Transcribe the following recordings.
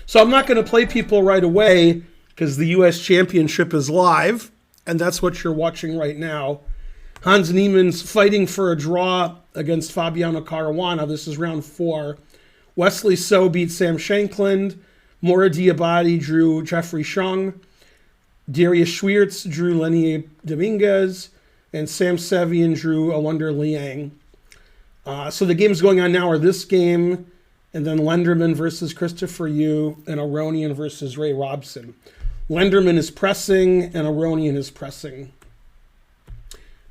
So I'm not going to play people right away because the U.S. Championship is live, and that's what you're watching right now. Hans Niemann's fighting for a draw against Fabiano Caruana. This is round 4. Wesley So beat Sam Shankland. Mora Diabate drew Jeffrey Chung. Darius Schwiertz drew Lenier Dominguez. And Sam Sevian drew Awunder Liang. So the games going on now are this game, and then Lenderman versus Christopher Yu, and Aronian versus Ray Robson. Lenderman is pressing, and Aronian is pressing,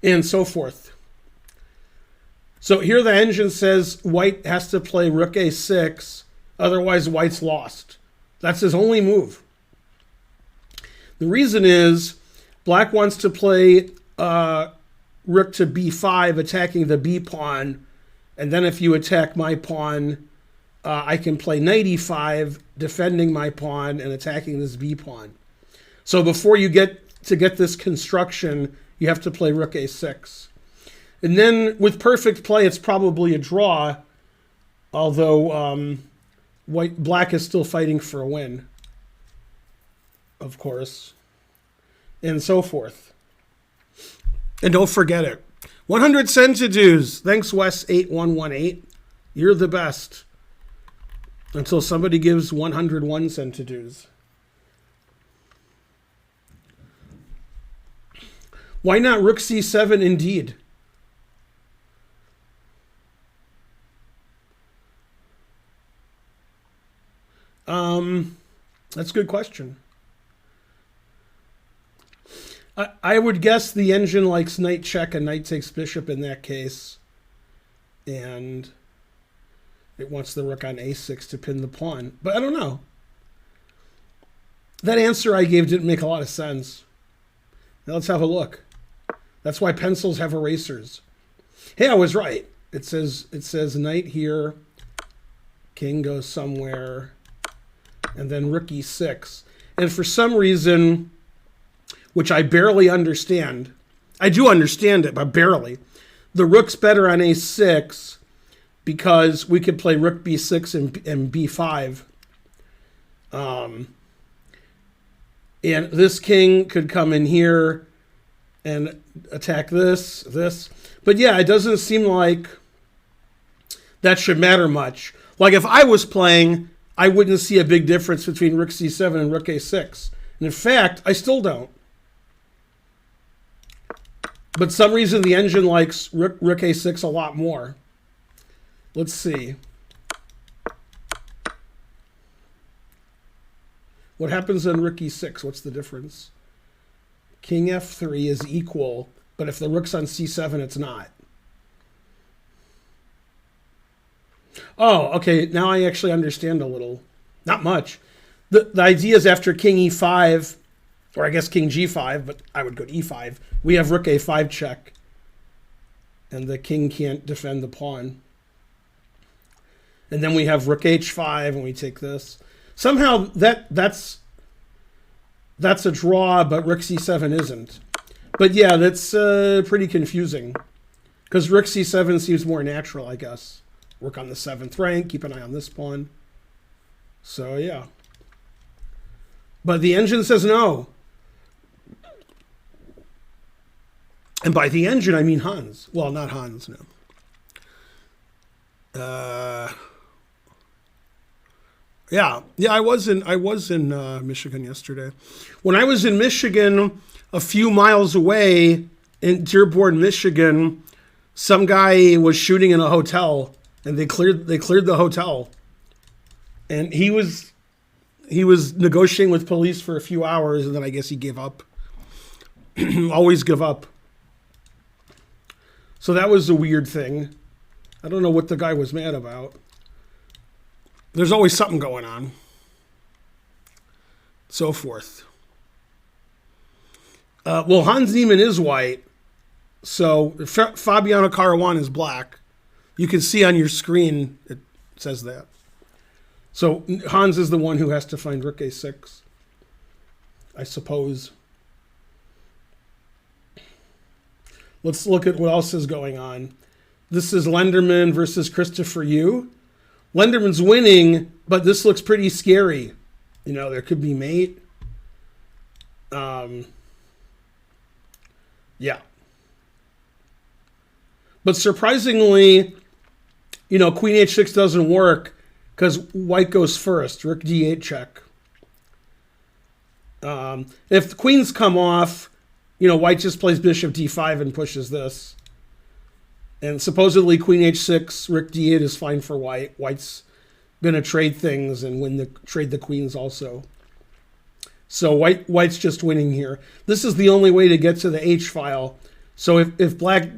and so forth. So here the engine says White has to play Rook A6, otherwise White's lost. That's his only move. The reason is Black wants to play Rook to B5, attacking the B pawn, and then if you attack my pawn, I can play Knight E5, defending my pawn and attacking this B pawn. So before you get this construction, you have to play Rook A6. And then with perfect play, it's probably a draw, although Black is still fighting for a win, of course, and so forth. And don't forget it. 100 centidues. Thanks, Wes8118. You're the best. Until somebody gives 101 centidues. Why not Rook C7 indeed? That's a good question. I would guess the engine likes knight check and knight takes bishop in that case. And it wants the rook on a6 to pin the pawn. But I don't know. That answer I gave didn't make a lot of sense. Now let's have a look. That's why pencils have erasers. Hey, I was right. It says knight here, king goes somewhere, and then rook e6. And for some reason, which I barely understand, I do understand it, but barely, the rook's better on a6 because we could play rook b6 and b5. And this king could come in here and attack this. But yeah, it doesn't seem like that should matter much. Like if I was playing, I wouldn't see a big difference between rook c7 and rook a6. And in fact, I still don't. But some reason the engine likes rook a6 a lot more. Let's see. What happens on rook e6? What's the difference? King f3 is equal, but if the rook's on c7, it's not. Oh, okay. Now I actually understand a little. Not much. The idea is after king e5, or I guess king g5, but I would go to e5. We have rook a5 check, and the king can't defend the pawn. And then we have rook h5, and we take this. Somehow that's a draw, but rook c7 isn't. But yeah, that's pretty confusing, because rook c7 seems more natural, I guess. Work on the 7th rank, keep an eye on this pawn. So yeah. But the engine says no. And by the engine, I mean Hans. Well, not Hans, no. Yeah, I was in Michigan yesterday. When I was in Michigan, a few miles away in Dearborn, Michigan, some guy was shooting in a hotel, and they cleared the hotel. And he was negotiating with police for a few hours, and then I guess he gave up. Always give up. So that was a weird thing. I don't know what the guy was mad about. There's always something going on. So forth. Well, Hans Niemann is white. So Fabiano Caruana is black. You can see on your screen, it says that. So Hans is the one who has to find rook a6, I suppose. Let's look at what else is going on. This is Lenderman versus Christopher Yu. Lenderman's winning, but this looks pretty scary. There could be mate. Yeah. But surprisingly, queen h6 doesn't work because white goes first. Rook d8 check. If the queens come off, white just plays bishop d5 and pushes this. And supposedly queen h6, rook d8 is fine for white. White's going to trade things and trade the queens also. So white's just winning here. This is the only way to get to the h file. So if black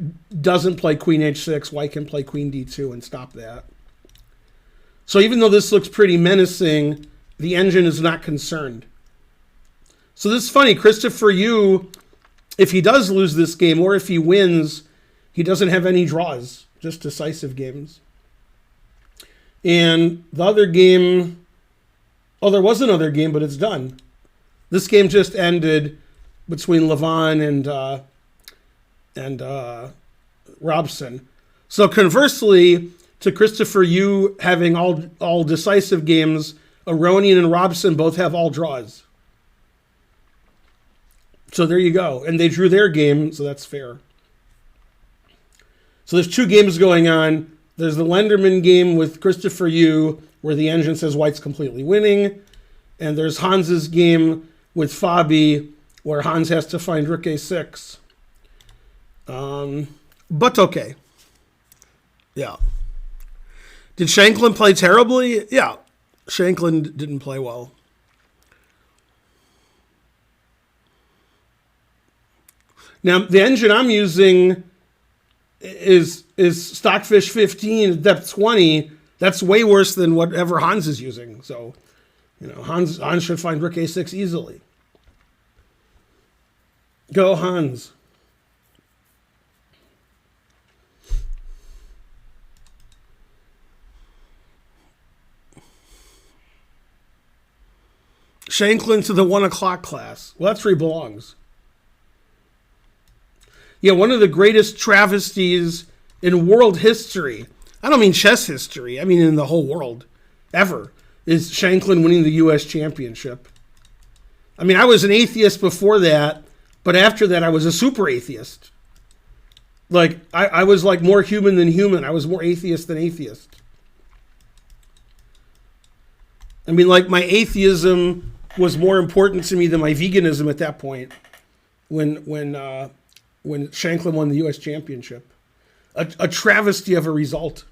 doesn't play queen h6, white can play queen d2 and stop that. So even though this looks pretty menacing, the engine is not concerned. So this is funny. Christopher Yu, if he does lose this game or if he wins, he doesn't have any draws, just decisive games. And the other game, there was another game, but it's done. This game just ended between Levon and Robson. So conversely to Christopher Yu having all decisive games, Aronian and Robson both have all draws. So there you go. And they drew their game, so that's fair. So there's two games going on. There's the Lenderman game with Christopher Yu, where the engine says white's completely winning. And there's Hans's game with Fabi, where Hans has to find rook a6. But okay. Yeah. Did Shanklin play terribly? Yeah. Shanklin didn't play well. Now, the engine I'm using is Stockfish 15, depth 20. That's way worse than whatever Hans is using. So, Hans should find rook a6 easily. Go, Hans. Shanklin to the 1 o'clock class. Well, that's where he belongs. Yeah, one of the greatest travesties in world history. I don't mean chess history. I mean in the whole world, ever, is Shanklin winning the U.S. championship. I mean, I was an atheist before that, but after that, I was a super atheist. Like, I was like more human than human. I was more atheist than atheist. I mean, like, my atheism was more important to me than my veganism at that point when Shanklin won the U.S. championship. A travesty of a result.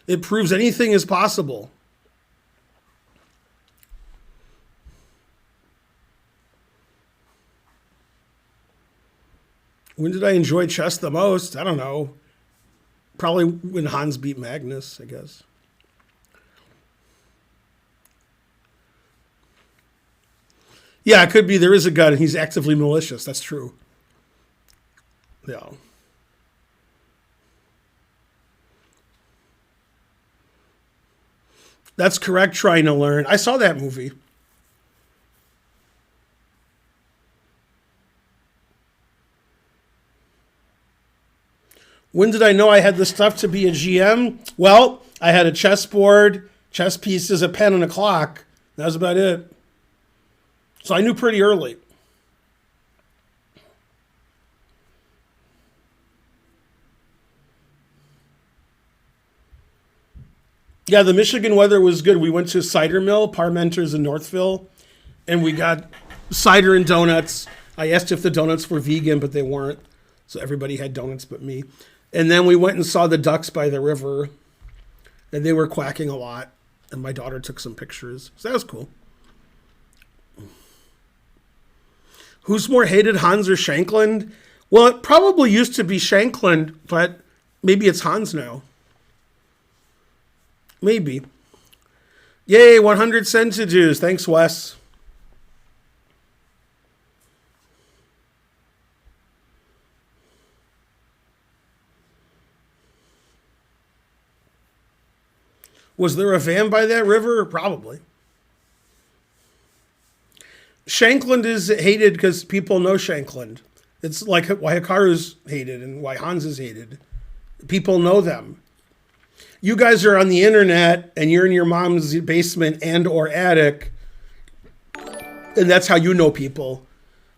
It proves anything is possible. When did I enjoy chess the most? I don't know. Probably when Hans beat Magnus, I guess. Yeah, it could be there is a God and he's actively malicious. That's true. Yeah. That's correct, trying to learn. I saw that movie. When did I know I had the stuff to be a GM? Well, I had a chessboard, chess pieces, a pen, and a clock. That was about it. So I knew pretty early. Yeah, the Michigan weather was good. We went to a cider mill, Parmenters in Northville, and we got cider and donuts. I asked if the donuts were vegan, but they weren't. So everybody had donuts but me. And then we went and saw the ducks by the river, and they were quacking a lot. And my daughter took some pictures. So that was cool. Who's more hated, Hans or Shanklin? Well, it probably used to be Shanklin, but maybe it's Hans now. Maybe. Yay, 100 centidues. Thanks, Wes. Was there a van by that river? Probably. Shankland is hated because people know Shankland. It's like why Hikaru's hated and why Hans is hated. People know them. you guys are on the internet and you're in your mom's basement and or attic, and that's how you know people.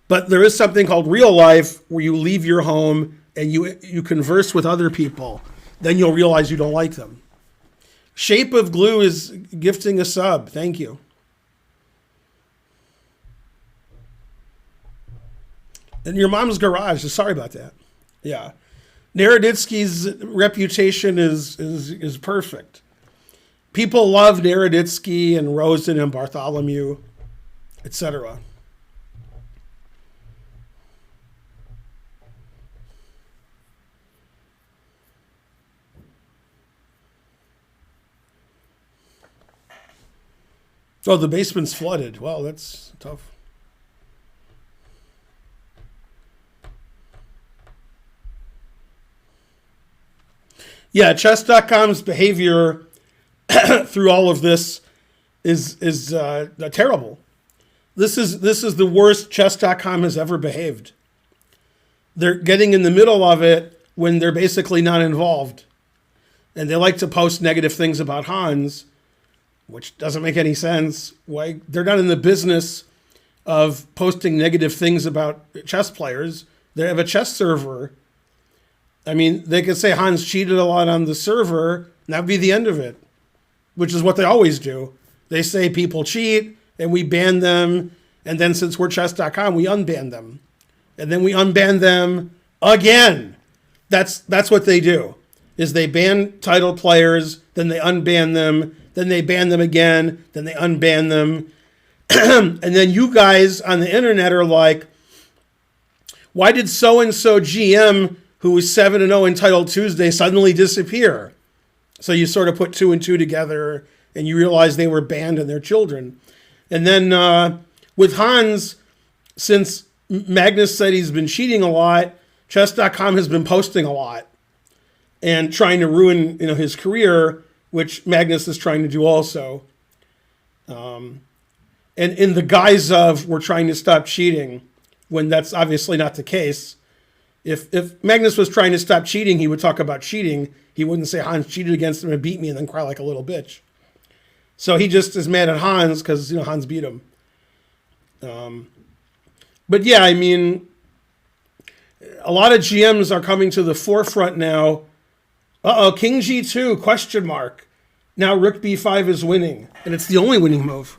But there is something called real life where you leave your home and you converse with other people. Then you'll realize you don't like them. Shape of Glue is gifting a sub. Thank you. In your mom's garage. Sorry about that. Yeah. Naroditsky's reputation is perfect. People love Naroditsky and Rosen and Bartholomew, etc. Oh, the basement's flooded. Well, that's tough. Yeah, chess.com's behavior through all of this is terrible. This is the worst chess.com has ever behaved. They're getting in the middle of it when they're basically not involved. And they like to post negative things about Hans, which doesn't make any sense. Why they're not in the business of posting negative things about chess players. They have a chess server. I mean, they could say Hans cheated a lot on the server, and that'd be the end of it, which is what they always do. They say people cheat, and we ban them, and then since we're chess.com, we unban them. And then we unban them again. That's what they do, is they ban title players, then they unban them, then they ban them again, then they unban them. And then you guys on the internet are like, why did so-and-so GM who was 7-0 in Title Tuesday suddenly disappear? So you sort of put two and two together and you realize they were banned and their children. And then with Hans, since Magnus said he's been cheating a lot, chess.com has been posting a lot and trying to ruin his career, which Magnus is trying to do also. And in the guise of we're trying to stop cheating, when that's obviously not the case. If Magnus was trying to stop cheating, he would talk about cheating. He wouldn't say Hans cheated against him and beat me and then cry like a little bitch. So he just is mad at Hans because Hans beat him. But yeah, I mean, a lot of GMs are coming to the forefront now. King G2, question mark. Now Rook B5 is winning, and it's the only winning move.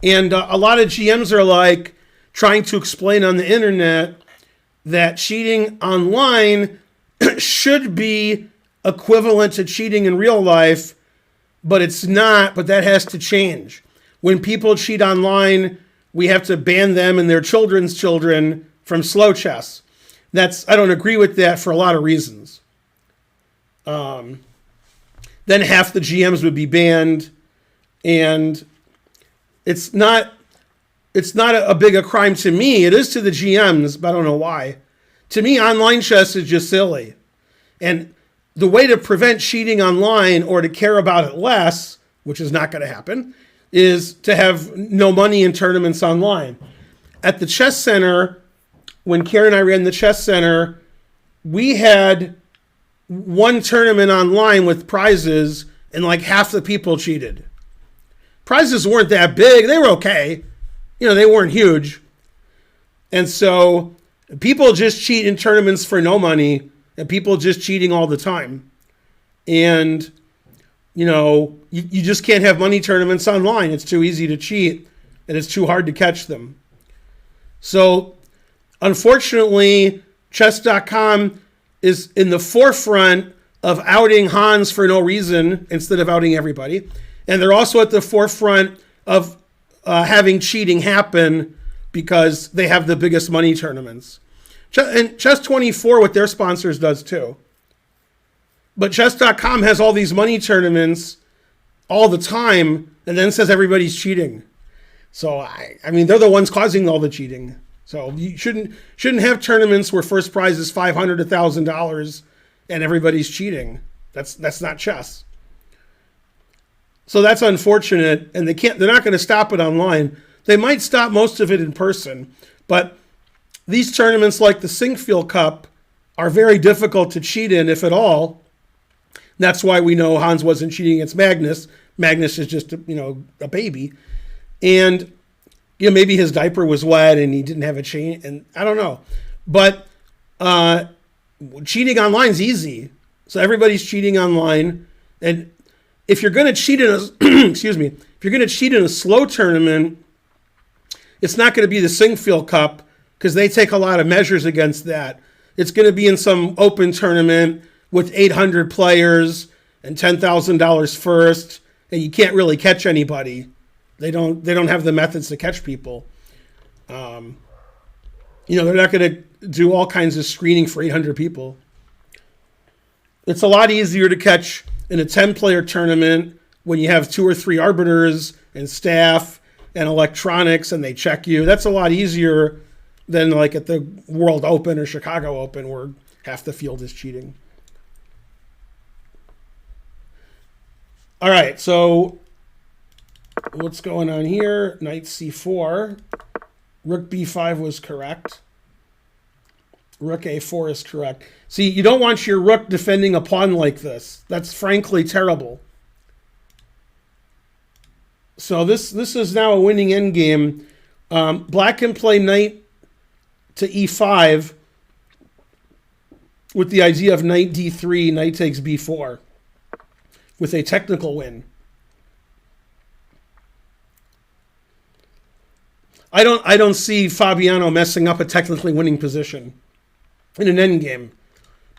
And a lot of GMs are like trying to explain on the internet that cheating online should be equivalent to cheating in real life, but it's not, but that has to change. When people cheat online, we have to ban them and their children's children from slow chess. I don't agree with that for a lot of reasons. Then half the GMs would be banned, and it's not a big a crime to me. It is to the GMs, but I don't know why. To me, online chess is just silly. And the way to prevent cheating online or to care about it less, which is not going to happen, is to have no money in tournaments online. At the chess center, when Karen and I ran the chess center, we had one tournament online with prizes and like half the people cheated. Prizes weren't that big. They were okay. They weren't huge. And so people just cheat in tournaments for no money, and people just cheating all the time. And, you just can't have money tournaments online. It's too easy to cheat, and it's too hard to catch them. So, unfortunately, chess.com is in the forefront of outing Hans for no reason instead of outing everybody. And they're also at the forefront of having cheating happen because they have the biggest money tournaments. And Chess24 with their sponsors does too. But chess.com has all these money tournaments all the time and then says everybody's cheating. So, I mean, they're the ones causing all the cheating. So you shouldn't have tournaments where first prize is $500 to $1,000 and everybody's cheating. That's not chess. So that's unfortunate, and they're not going to stop it online. They might stop most of it in person, but these tournaments like the Sinkfield Cup are very difficult to cheat in, if at all. That's why we know Hans wasn't cheating against Magnus. Magnus is just, a baby. And, maybe his diaper was wet and he didn't have a chain. And I don't know. But cheating online is easy. So everybody's cheating online. And if you're going to cheat in a, excuse me, if you're going to cheat in a slow tournament, it's not going to be the Singfield Cup because they take a lot of measures against that. It's going to be in some open tournament with 800 players and $10,000 first, and you can't really catch anybody. They don't have the methods to catch people. They're not going to do all kinds of screening for 800 people. It's a lot easier to catch in a 10-player tournament when you have 2 or 3 arbiters and staff and electronics and they check you. That's a lot easier than like at the World Open or Chicago Open where half the field is cheating. All right, so what's going on here? Knight c4. Rook b5 was correct. Rook a4 is correct. See, you don't want your rook defending a pawn like this. That's frankly terrible. So this is now a winning endgame. Black can play knight to e5 with the idea of knight d3, knight takes b4 with a technical win. I don't see Fabiano messing up a technically winning position in an endgame.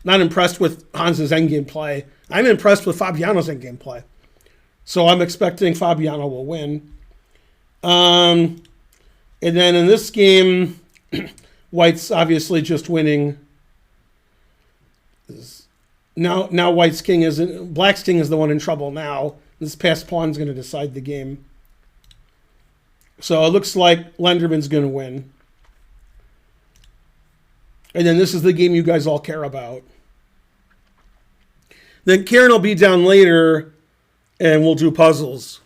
Not impressed with Hans's endgame play. I'm impressed with Fabiano's endgame play. So I'm expecting Fabiano will win. And then in this game, White's obviously just winning. Now Black's king is the one in trouble now. This passed pawn's going to decide the game. So it looks like Lenderman's going to win. And then this is the game you guys all care about. Then Karen will be down later and we'll do puzzles.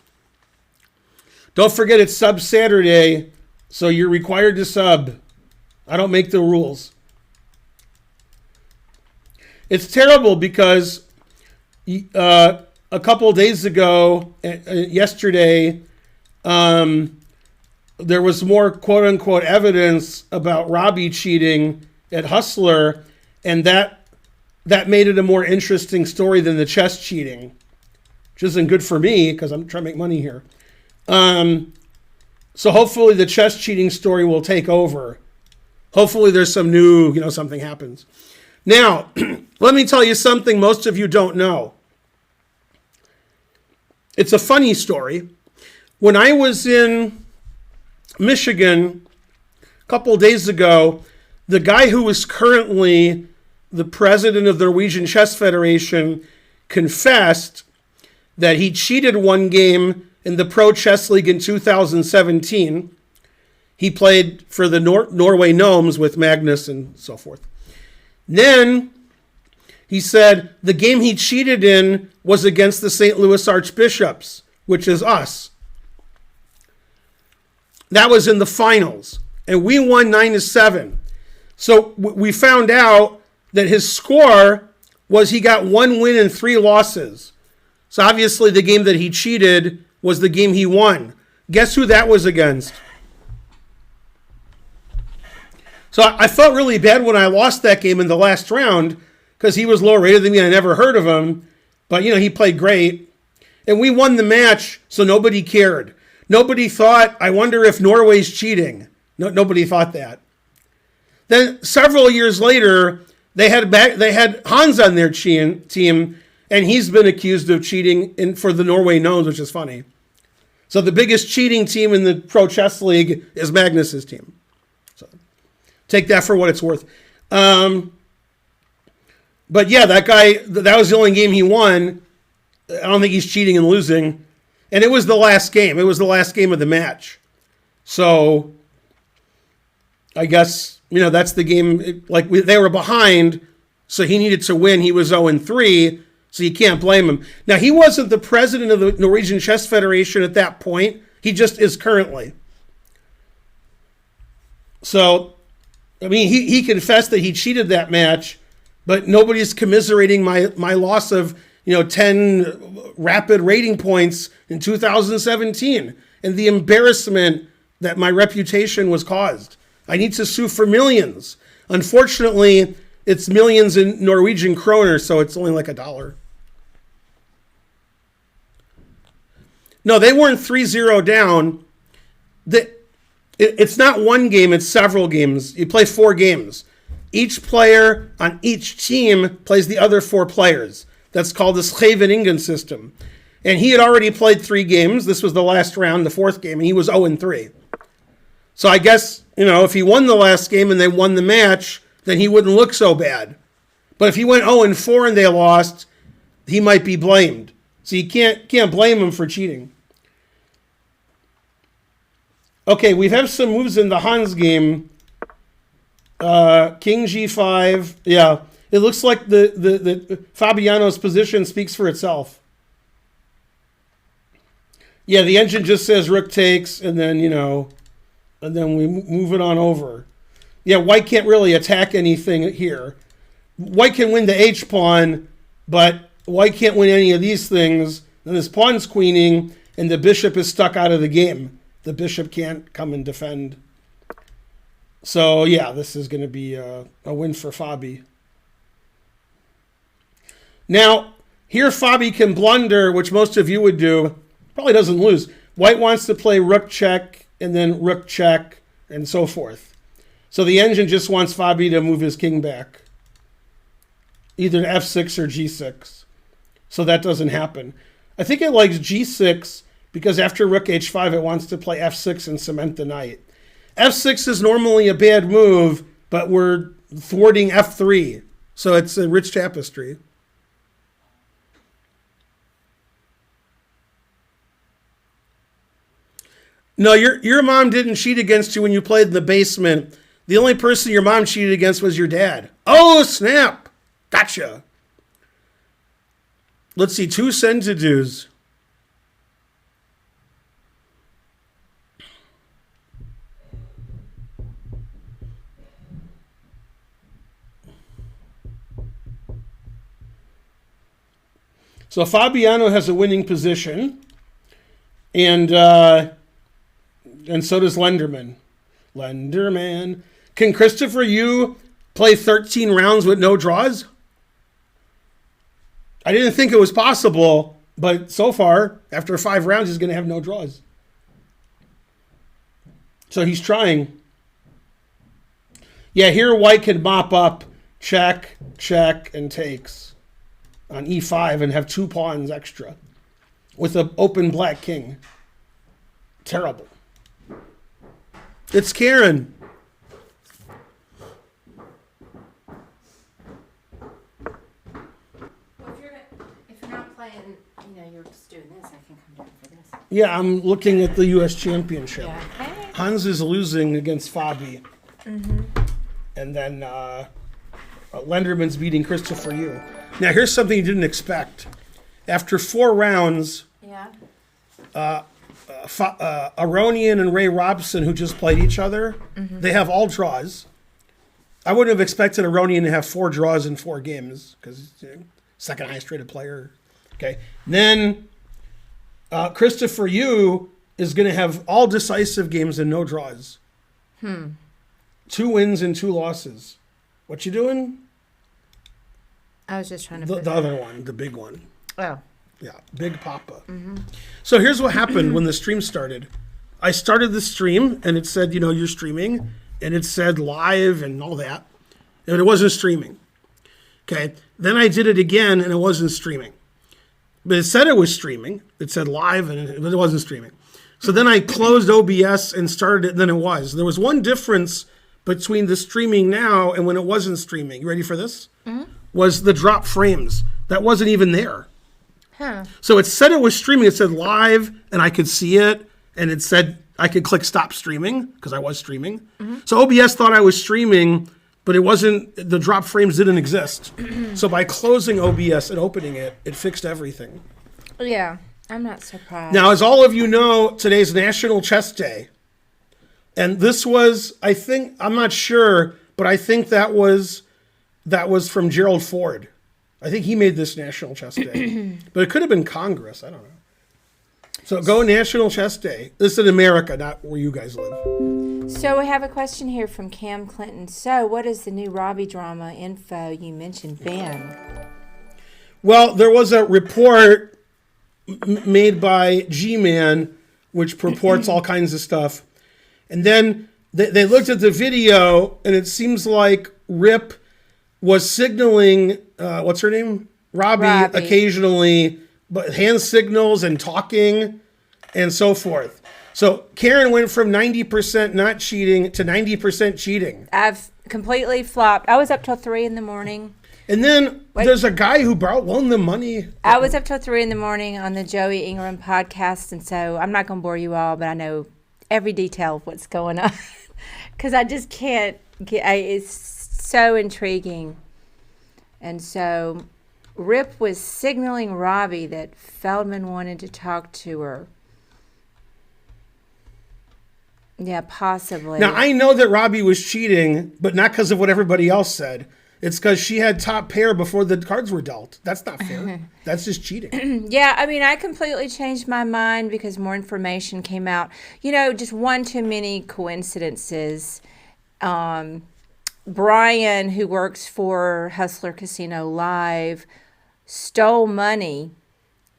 Don't forget it's Sub Saturday, so you're required to sub. I don't make the rules. It's terrible because a couple of days ago, yesterday, there was more quote-unquote evidence about Robbie cheating at Hustler, and that made it a more interesting story than the chess cheating, which isn't good for me because I'm trying to make money here. So hopefully the chess cheating story will take over. Hopefully there's some new, something happens. Now, let me tell you something most of you don't know. It's a funny story. When I was in Michigan a couple of days ago, the guy who is currently the president of the Norwegian Chess Federation confessed that he cheated one game in the Pro Chess League in 2017. He played for the Norway Gnomes with Magnus and so forth. Then he said the game he cheated in was against the St. Louis Archbishops, which is us. That was in the finals, and we won 9-7. So we found out that his score was he got 1 win and 3 losses. So obviously the game that he cheated was the game he won. Guess who that was against? So I felt really bad when I lost that game in the last round because he was lower rated than me. I never heard of him, but he played great. And we won the match, so nobody cared. Nobody thought, I wonder if Norway's cheating. No, nobody thought that. Then several years later, they had Hans on their team, and he's been accused of cheating for the Norway Gnomes, which is funny. So the biggest cheating team in the Pro Chess League is Magnus's team. So take that for what it's worth. But yeah, that guy, that was the only game he won. I don't think he's cheating and losing. And it was the last game. It was the last game of the match. So I guess, that's the game. They were behind, so he needed to win. He was 0-3, so you can't blame him. Now, he wasn't the president of the Norwegian Chess Federation at that point. He just is currently. So, he confessed that he cheated that match, but nobody's commiserating my loss of, 10 rapid rating points in 2017, and the embarrassment that my reputation was caused. I need to sue for millions. Unfortunately, it's millions in Norwegian kroner, so it's only like $1. No, they weren't 3-0 down. It's not one game, it's several games. You play 4 games. Each player on each team plays the other 4 players. That's called the Scheveningen system. And he had already played 3 games. This was the last round, the 4th game, and he was 0-3. So I guess, if he won the last game and they won the match, then he wouldn't look so bad. But if he went 0-4 and they lost, he might be blamed. So you can't blame him for cheating. Okay, we have some moves in the Hans game. King G5. Yeah, it looks like the Fabiano's position speaks for itself. Yeah, the engine just says rook takes, and then, and then we move it on over. Yeah, white can't really attack anything here. White can win the H-pawn, but white can't win any of these things. Then his pawn's queening, and the bishop is stuck out of the game. The bishop can't come and defend. So, yeah, this is going to be a win for Fabi. Now, here Fabi can blunder, which most of you would do. Probably doesn't lose. White wants to play rook check, and then rook check, and so forth. So the engine just wants Fabi to move his king back. Either to f6 or g6. So that doesn't happen. I think it likes g6 because after rook h5, it wants to play f6 and cement the knight. f6 is normally a bad move, but we're thwarting f3. So it's a rich tapestry. No, your mom didn't cheat against you when you played in the basement. The only person your mom cheated against was your dad. Oh, snap. Gotcha. Let's see, 2 send-to-dos. So Fabiano has a winning position, and so does Lenderman. Lenderman. Can Christopher Yu play 13 rounds with no draws? I didn't think it was possible, but so far, after 5 rounds, he's going to have no draws. So he's trying. Yeah, here white can mop up check, check, and takes on e5 and have 2 pawns extra with an open black king. Terrible. It's Karen. Well, if you're not playing, you're just doing this, I can come down for this. Yeah, I'm looking at the U.S. Championship. Yeah. Hey. Hans is losing against Fabi. Mm-hmm. And then Lenderman's beating Christopher Yu. Now, here's something you didn't expect. After 4 rounds, Yeah. Aronian and Ray Robson, who just played each other, they have all draws. I wouldn't have expected Aronian to have 4 draws in 4 games because he's the second highest rated player. Okay. Then Christopher Yu is going to have all decisive games and no draws. 2 wins and 2 losses. What you doing? I was just trying to The other one, the big one. Oh. Yeah, Big Papa. So here's what happened when the stream started. I started the stream, and it said, you're streaming, and it said live and all that, and it wasn't streaming. Okay, then I did it again, and it wasn't streaming. But it said it was streaming. It said live, but it wasn't streaming. So then I closed OBS and started it, and then it was. There was one difference between the streaming now and when it wasn't streaming. You ready for this? Was the drop frames. That wasn't even there. Huh. So it said it was streaming. It said live, and I could see it, and it said I could click stop streaming because I was streaming. So OBS thought I was streaming, but it wasn't. The drop frames didn't exist. So by closing OBS and opening it, it fixed everything. Yeah, I'm not surprised. Now, as all of you know, today's National Chess Day, and this was, I think, I'm not sure, but I think that was from Gerald Ford. I think he made this National Chess Day. But it could have been Congress. I don't know. So go National Chess Day. This is in America, not where you guys live. So we have a question here from Cam Clinton. So what is the new Robbie drama info you mentioned, Ben? Well, there was a report made by G-Man, which purports all kinds of stuff. And then they looked at the video, and it seems like Rip was signaling, what's her name? Robbie, occasionally, but hand signals and talking and so forth. So Karen went from 90% not cheating to 90% cheating. I've completely flopped. I was up till 3 in the morning. And then there's a guy who loaned them money. I was up till 3 in the morning on the Joey Ingram podcast, and so I'm not going to bore you all, but I know every detail of what's going on because I just can't get. It's so intriguing, and so Rip was signaling Robbie that Feldman wanted to talk to her. Yeah, possibly. Now, I know that Robbie was cheating, but not because of what everybody else said. It's because she had top pair before the cards were dealt. That's not fair. That's just cheating. Yeah, I mean, I completely changed my mind because more information came out. You know, just one too many coincidences. Brian, who works for Hustler Casino Live, stole money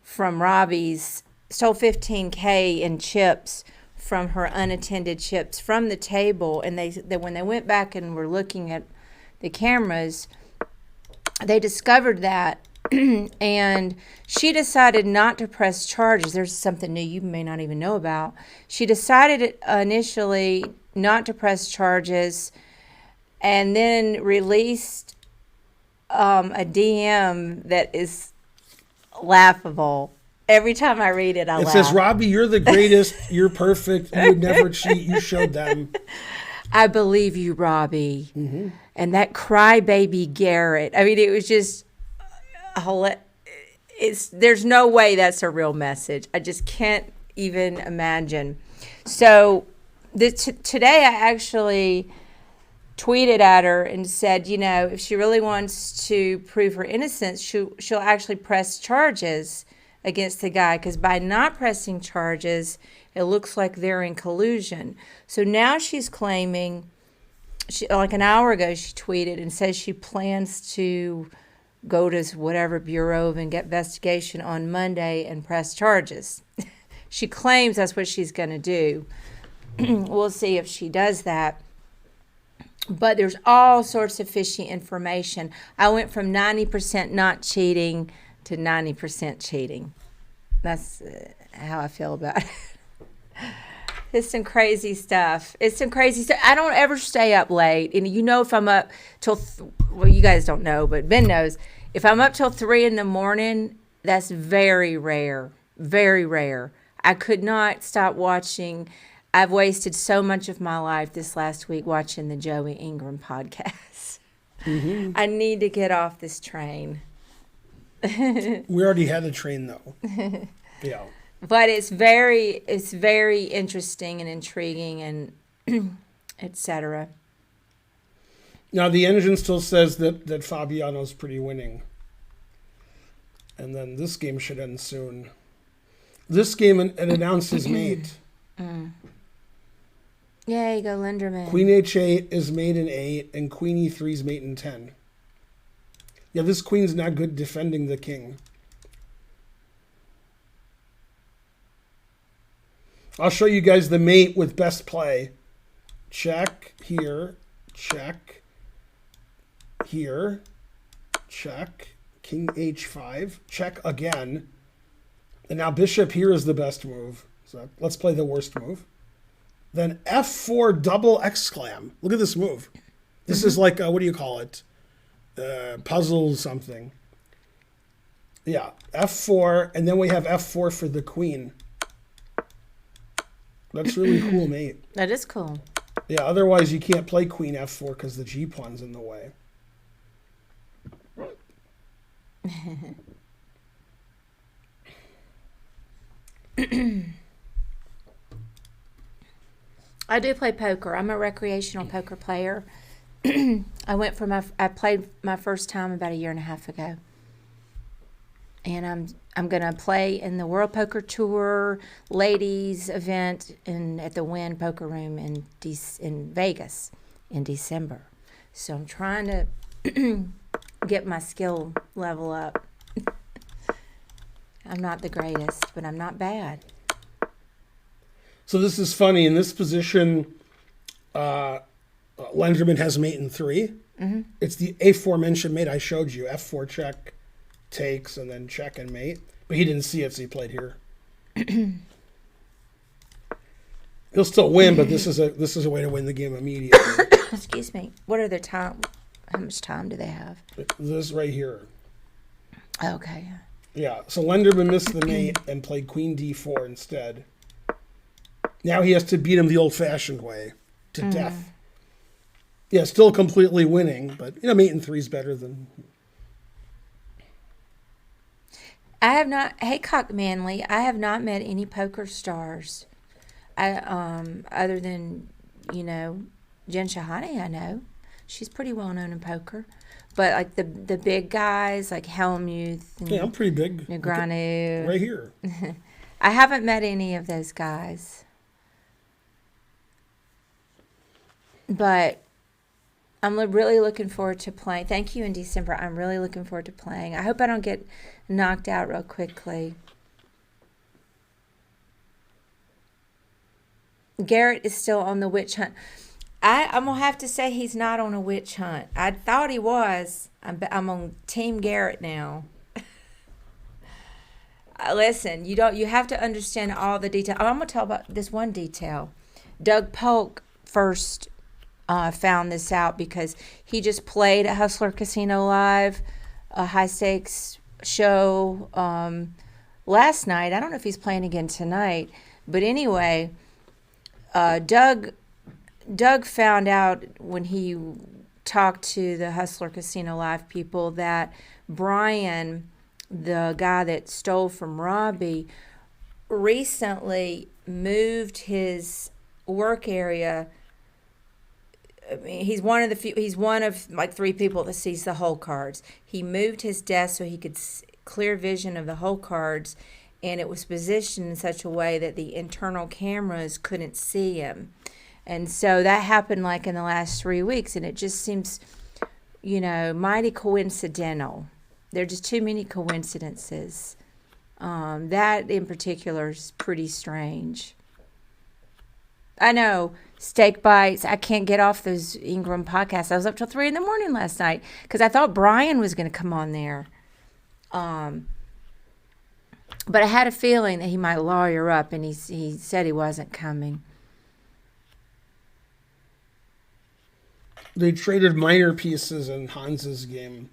from Robbie's, stole $15K in chips from her unattended chips from the table. And they when they went back and were looking at the cameras, they discovered that. And she decided not to press charges. There's something new you may not even know about. She decided initially not to press charges and then released a DM that is laughable. Every time I read it, I laugh. It says, Robbie, you're the greatest. You're perfect. You would never cheat. You showed them. I believe you, Robbie. Mm-hmm. And that crybaby Garrett. I mean, it was just, there's no way that's a real message. I just can't even imagine. So today I actually tweeted at her and said, you know, if she really wants to prove her innocence, she'll actually press charges against the guy, because by not pressing charges, it looks like they're in collusion. So now she's claiming, like an hour ago, she tweeted and says she plans to go to whatever Bureau of Investigation on Monday and press charges. She claims that's what she's going to do. We'll see if she does that. But there's all sorts of fishy information. I went from 90% not cheating to 90% cheating. That's how I feel about it. It's some crazy stuff. I don't ever stay up late. And you know, if I'm up till, well, you guys don't know, but Ben knows. If I'm up till 3 in the morning, that's very rare. Very rare. I could not stop watching. I've wasted so much of my life this last week watching the Joey Ingram podcast. Mm-hmm. I need to get off this train. We already had the train, though. Yeah. But it's very interesting and intriguing and etc. Now, the engine still says that Fabiano's pretty winning. And then this game should end soon. This game, it announced his mate. Yay, go Linderman. Queen H8 is mate in 8, and Queen E3 is mate in 10. Yeah, this queen's not good defending the king. I'll show you guys the mate with best play. Check here, check here, check, king h5, check again. And now bishop here is the best move. So let's play the worst move. Then f4 double exclam. Look at this move. This is like, what do you call it? Puzzle something. Yeah, f4, and then we have f4 for the queen. That's really cool, mate. That is cool. Yeah, otherwise you can't play queen f4 because the g-pawn's in the way. I do play poker. I'm a recreational poker player. I played my first time about 1.5 years ago. and I'm gonna play in the World Poker Tour ladies event at the Wynn Poker Room in Vegas in December. So I'm trying to get my skill level up. I'm not the greatest, but I'm not bad. So this is funny. In this position, Lenderman has mate in 3. Mm-hmm. It's the aforementioned mate I showed you. F4 check, takes, and then check and mate. But he didn't see it, so he played here. He'll still win, but this is a way to win the game immediately. Excuse me. What are their time? How much time do they have? This right here. Okay. Yeah, so Lenderman missed the mate and played queen d4 instead. Now he has to beat him the old-fashioned way, to death. Yeah, still completely winning, but, mate in 3 is better than... I have not... Hey, Cock Manley, I have not met any poker stars. Other than, Jen Shahani, I know. She's pretty well known in poker. But like the big guys like Helmuth and I'm pretty big. Negreanu. Right here. I haven't met any of those guys. But I'm really looking forward to playing. Thank you in December. I'm really looking forward to playing. I hope I don't get knocked out real quickly. Garrett is still on the witch hunt. I'm going to have to say he's not on a witch hunt. I thought he was. I'm on Team Garrett now. Listen, you have to understand all the detail. I'm going to tell about this one detail. Doug Polk first found this out because he just played at Hustler Casino Live, a high-stakes show last night. I don't know if he's playing again tonight. But anyway, Doug found out when he talked to the Hustler Casino Live people that Brian, the guy that stole from Robbie, recently moved his work area. I mean, he's one of like 3 people that sees the whole cards. He moved his desk so he could clear vision of the whole cards, and it was positioned in such a way that the internal cameras couldn't see him. And so that happened like in the last 3 weeks, and it just seems, mighty coincidental. There are just too many coincidences. That in particular is pretty strange. I know, steak bites. I can't get off those Ingram podcasts. I was up till 3 a.m. last night because I thought Brian was going to come on there. But I had a feeling that he might lawyer up, and he said he wasn't coming. They traded minor pieces in Hans's game.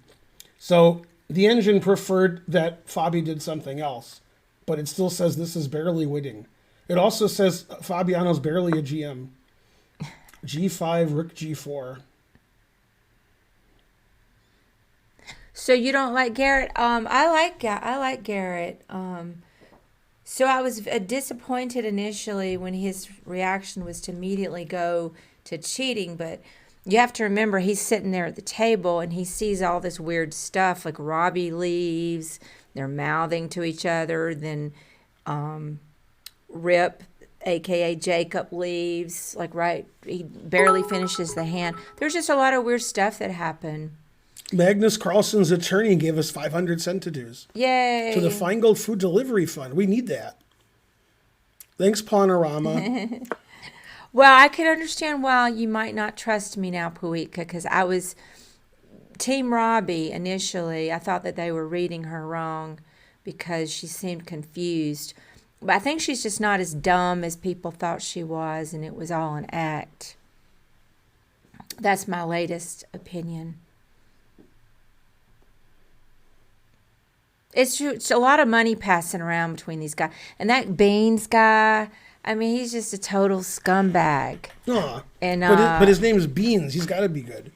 So the engine preferred that Fabi did something else, but it still says this is barely winning. It also says Fabiano's barely a GM. G5, Rook G4. So you don't like Garrett? I like Garrett. So I was disappointed initially when his reaction was to immediately go to cheating, but you have to remember he's sitting there at the table and he sees all this weird stuff, like Robbie leaves, they're mouthing to each other, then Rip, aka Jacob, leaves, he barely finishes the hand. There's just a lot of weird stuff that happened. Magnus Carlsen's attorney gave us 500 centidues. Yay. To the Finegold Food Delivery Fund. We need that. Thanks, Panorama. Well, I can understand why you might not trust me now, Puika, because I was Team Robbie initially. I thought that they were reading her wrong because she seemed confused. But I think she's just not as dumb as people thought she was, and it was all an act. That's my latest opinion. It's a lot of money passing around between these guys. And that Beans guy, I mean, he's just a total scumbag. And but his name's Beans. He's got to be good.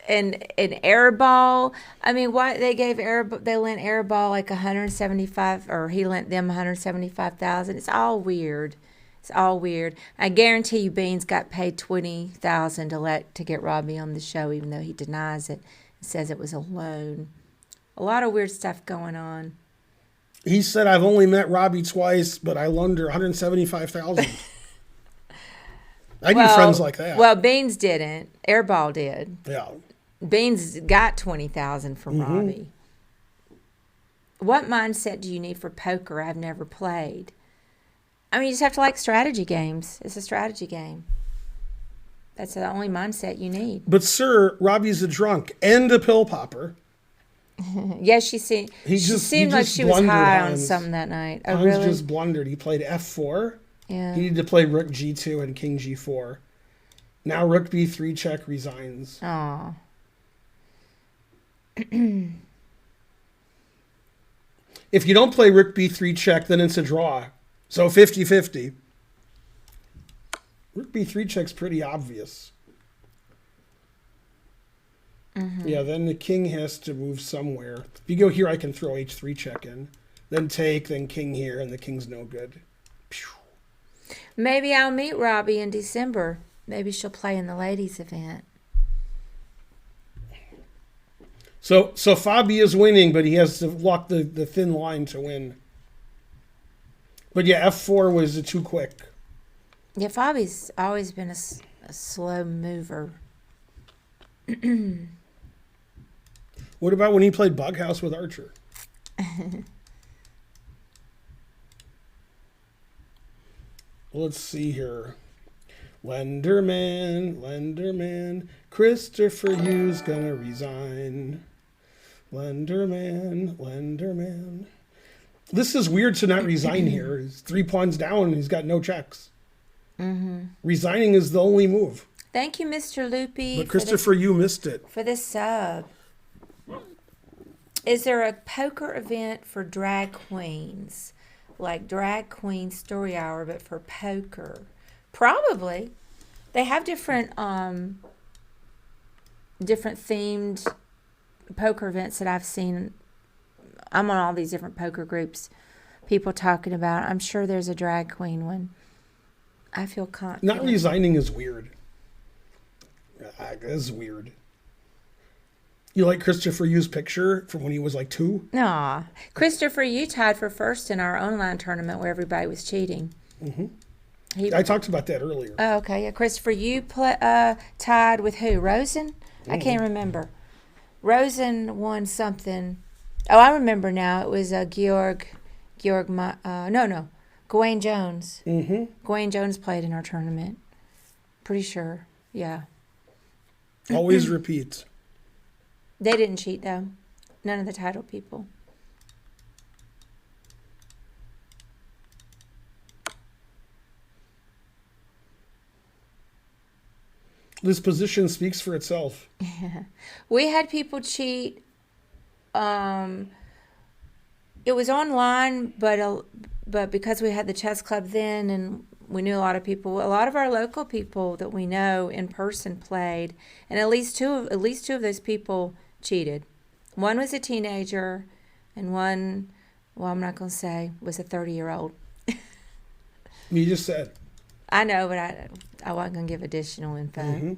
And Airball, I mean, why they lent Airball like 175, or he lent them 175,000. It's all weird. It's all weird. I guarantee you, Beans got paid $20,000 to get Robbie on the show, even though he denies it and says it was a loan. A lot of weird stuff going on. He said, I've only met Robbie twice, but I loaned her 175,000. I need friends like that. Well, Beans didn't. Airball did. Yeah. Beans got 20,000 from Robbie. What mindset do you need for poker? I've never played. I mean, you just have to like strategy games. It's a strategy game. That's the only mindset you need. But, sir, Robbie's a drunk and a pill popper. Yeah, she seemed like she was high on something that night. Oh, Hans really? just blundered. He played F4. Yeah. He needed to play Rook G2 and King G4. Now Rook B3 check resigns. Aw. If you don't play Rook B3 check, then it's a draw. So 50-50. Rook B3 check's pretty obvious. Yeah, then the king has to move somewhere. If you go here, I can throw H3 check in. Then take, then king here, and the king's no good. Pew. Maybe I'll meet Robbie in December. Maybe she'll play in the ladies' event. So Fabi is winning, but he has to walk the thin line to win. But yeah, F4 was too quick. Yeah, Fabi's always been a slow mover. What about when he played Bughouse with Archer? Let's see here. Lenderman, Christopher Hughes gonna resign. Lenderman. This is weird to not resign here. He's 3 pawns down. He's got no checks. Resigning is the only move. Thank you, Mr. Loopy. But Christopher, you missed it. For this sub. Is there a poker event for drag queens? Like drag queen story hour, but for poker? Probably. They have different themed poker events that I've seen. I'm on all these different poker groups, people talking about. I'm sure there's a drag queen one. I feel confident. Not resigning is weird. That is weird. You like Christopher Yu's picture from when he was like 2? Aw. Christopher Yu tied for first in our online tournament where everybody was cheating. I talked about that earlier. Oh, okay. Yeah, Christopher Yu tied with who? Rosen? I can't remember. Rosen won something. Oh, I remember now. It was Gawain Jones. Gawain Jones played in our tournament. Pretty sure. Yeah. Always repeats. They didn't cheat, though. None of the title people. This position speaks for itself. We had people cheat. It was online, but because we had the chess club then, and we knew a lot of people, a lot of our local people that we know in person played, and at least two of those people cheated. One was a teenager, and one, well, I'm not going to say, was a 30-year-old. You just said. I know, but I wasn't going to give additional info.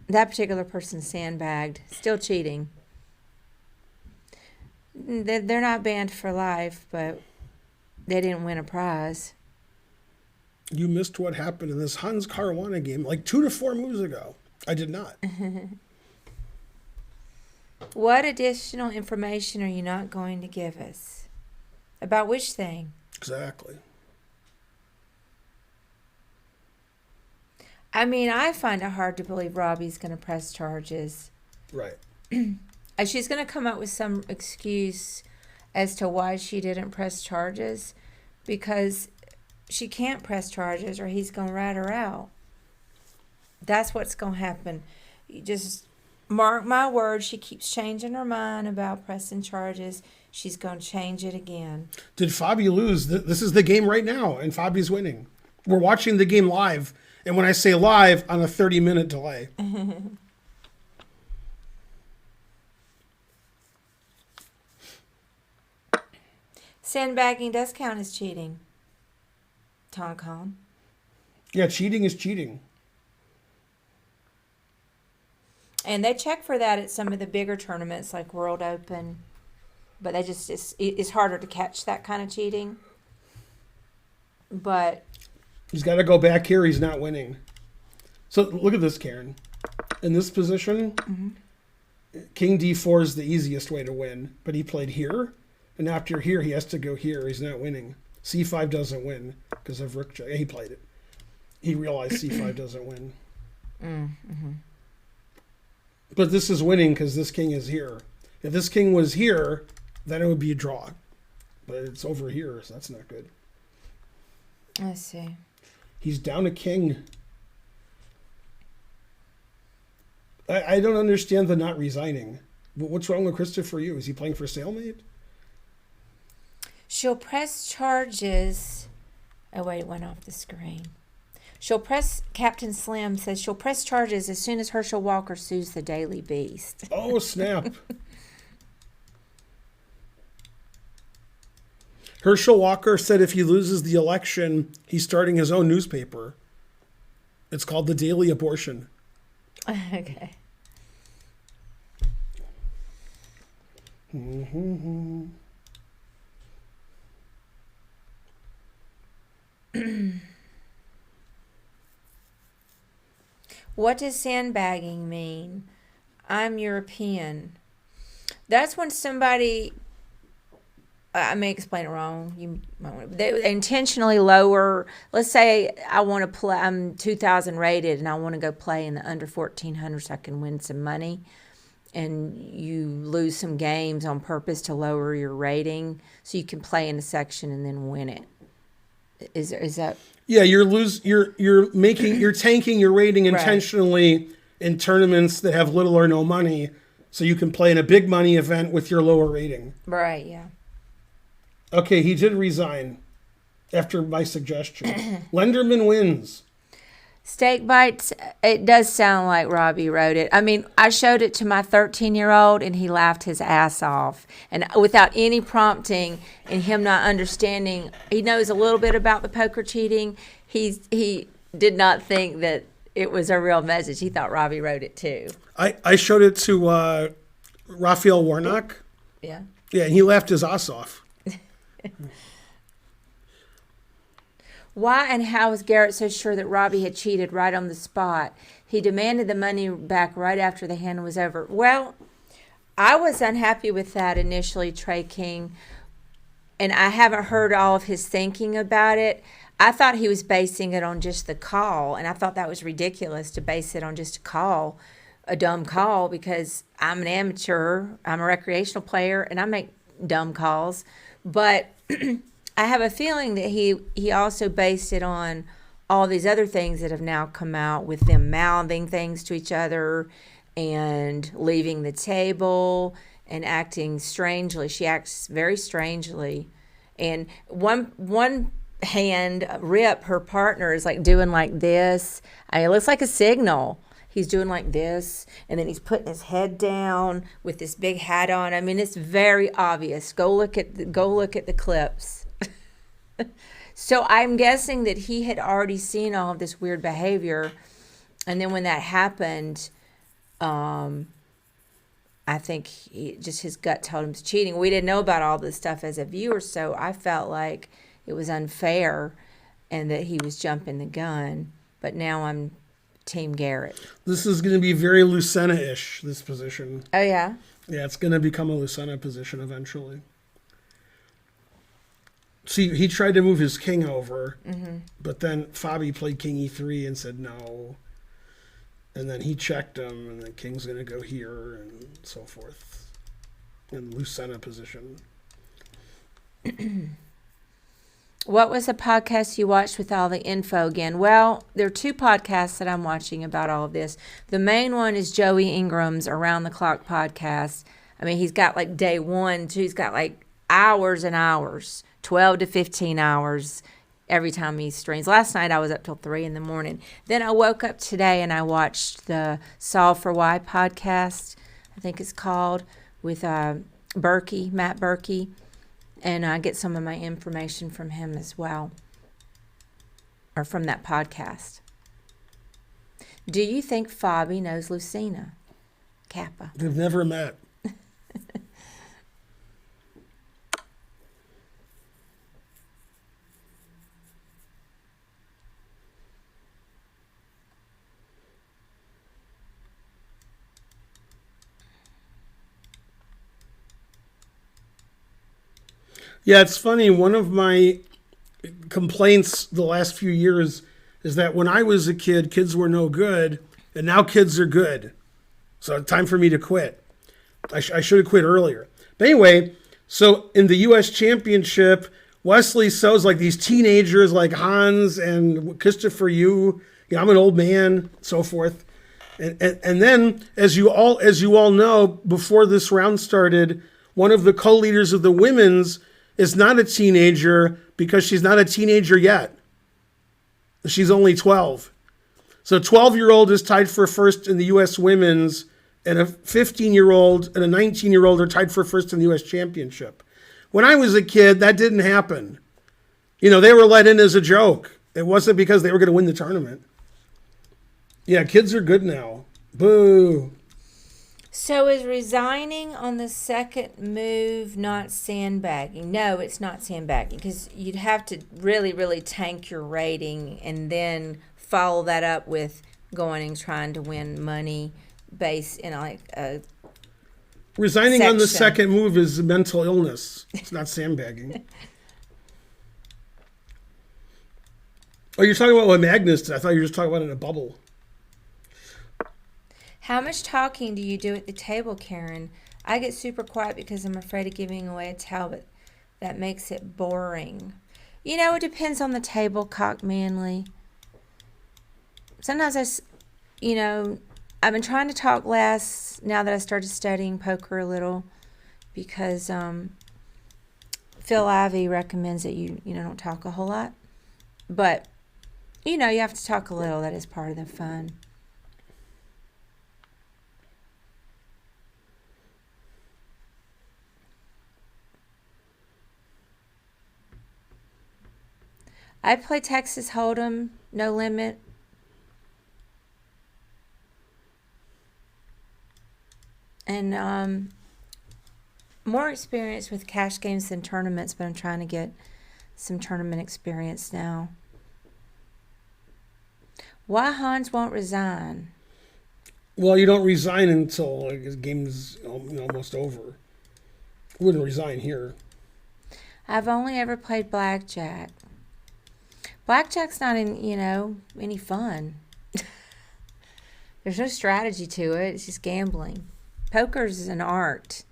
That particular person sandbagged, still cheating. They're not banned for life, but they didn't win a prize. You missed what happened in this Hans Caruana game like 2 to 4 moves ago. I did not. What additional information are you not going to give us? About which thing? Exactly. I mean, I find it hard to believe Robbie's going to press charges. Right. She's going to come up with some excuse as to why she didn't press charges, because she can't press charges or he's going to rat her out. That's what's going to happen. You just mark my words, she keeps changing her mind about pressing charges. She's going to change it again. Did Fabi lose? This is the game right now, and Fabi's winning. We're watching the game live, and when I say live, on a 30-minute delay. Sandbagging does count as cheating. Tonkan. Yeah, cheating is cheating. And they check for that at some of the bigger tournaments like World Open. but it's harder to catch that kind of cheating. But He's got to go back here. He's not winning. So look at this, Karen. In this position, King D4 is the easiest way to win, but he played here, and after here, he has to go here. He's not winning. C5 doesn't win because of rook check. He played it. He realized C5 doesn't win. But this is winning because this king is here. If this king was here, then it would be a draw. But it's over here, so that's not good. I see. He's down a king. I don't understand the not resigning. What's wrong with Christopher Yu? Is he playing for stalemate? She'll press charges. Oh, wait, it went off the screen. Captain Slim says she'll press charges as soon as Herschel Walker sues the Daily Beast. Oh, snap. Herschel Walker said if he loses the election, he's starting his own newspaper. It's called The Daily Abortion. Okay. What does sandbagging mean? I'm European. That's when somebody, I may explain it wrong. You might want to, they intentionally lower. Let's say I want to play. I'm 2,000 rated, and I want to go play in the under 1,400 so I can win some money. And you lose some games on purpose to lower your rating, so you can play in a section and then win it. Is that? Yeah, you're tanking your rating intentionally in tournaments that have little or no money, so you can play in a big money event with your lower rating. Right. Yeah. Okay, he did resign after my suggestion. Lenderman wins. Steak bites, it does sound like Robbie wrote it. I mean, I showed it to my 13-year-old, and he laughed his ass off. And without any prompting and him not understanding, he knows a little bit about the poker cheating. He did not think that it was a real message. He thought Robbie wrote it too. I showed it to Raphael Warnock. Yeah. Yeah, and he laughed his ass off. Why and how was Garrett so sure that Robbie had cheated right on the spot? He demanded the money back right after the hand was over. Well, I was unhappy with that initially, Trey King, and I haven't heard all of his thinking about it. I thought he was basing it on just the call, and I thought that was ridiculous to base it on just a call, a dumb call, because I'm an amateur, I'm a recreational player, and I make dumb calls. But I have a feeling that he also based it on all these other things that have now come out with them mouthing things to each other and leaving the table and acting strangely. She acts very strangely. And one hand, Rip, her partner, is like doing like this. It looks like a signal. He's doing like this, and then he's putting his head down with this big hat on. I mean, it's very obvious. Go look at the clips. So I'm guessing that he had already seen all of this weird behavior, and then when that happened, I think just his gut told him it's cheating. We didn't know about all this stuff as a viewer, so I felt like it was unfair and that he was jumping the gun. But now I'm Team Garrett. This is going to be very Lucena-ish, this position. Oh, yeah? Yeah, it's going to become a Lucena position eventually. See, he tried to move his king over, but then Fabi played king e3 and said no. And then he checked him, and the king's going to go here and so forth. In Lucena position. What was the podcast you watched with all the info again? Well, there are two podcasts that I'm watching about all of this. The main one is Joey Ingram's Around the Clock podcast. I mean, he's got like day one, too. He's got like hours and hours, 12 to 15 hours every time he streams. Last night I was up till 3 in the morning. Then I woke up today and I watched the Solve for Why podcast, I think it's called, with Matt Berkey. And I get some of my information from him as well, or from that podcast. Do you think Fabi knows Lucena? Kappa. They've never met. Yeah, it's funny. One of my complaints the last few years is that when I was a kid, kids were no good, and now kids are good. So it's time for me to quit. I should have quit earlier. But anyway, so in the U.S. Championship, Wesley So's like these teenagers like Hans and Christopher Yu. You know, I'm an old man, so forth. And then, as you all know, before this round started, one of the co-leaders of the women's is not a teenager because she's not a teenager yet. She's only 12. So 12-year-old is tied for first in the U.S. women's, and a 15-year-old and a 19-year-old are tied for first in the U.S. Championship. When I was a kid, that didn't happen. You know, they were let in as a joke. It wasn't because they were going to win the tournament. Yeah, kids are good now. Boo. So is resigning on the second move not sandbagging? No, it's not sandbagging because you'd have to really, really tank your rating and then follow that up with going and trying to win money based in like a Resigning on the section. second move is mental illness. It's not sandbagging. Oh, you're talking about what Magnus did. I thought you were just talking about it in a bubble. How much talking do you do at the table, Karen? I get super quiet because I'm afraid of giving away a towel, but that makes it boring. You know, it depends on the table, Cock Manley. Sometimes I've been trying to talk less now that I started studying poker a little because Phil Ivey recommends that you don't talk a whole lot. But, you have to talk a little. That is part of the fun. I play Texas Hold'em, no limit. And more experience with cash games than tournaments, but I'm trying to get some tournament experience now. Why Hans won't resign? Well, you don't resign until the game's almost over. I wouldn't resign here. I've only ever played blackjack. Blackjack's not any fun. There's no strategy to it. It's just gambling. Poker's an art.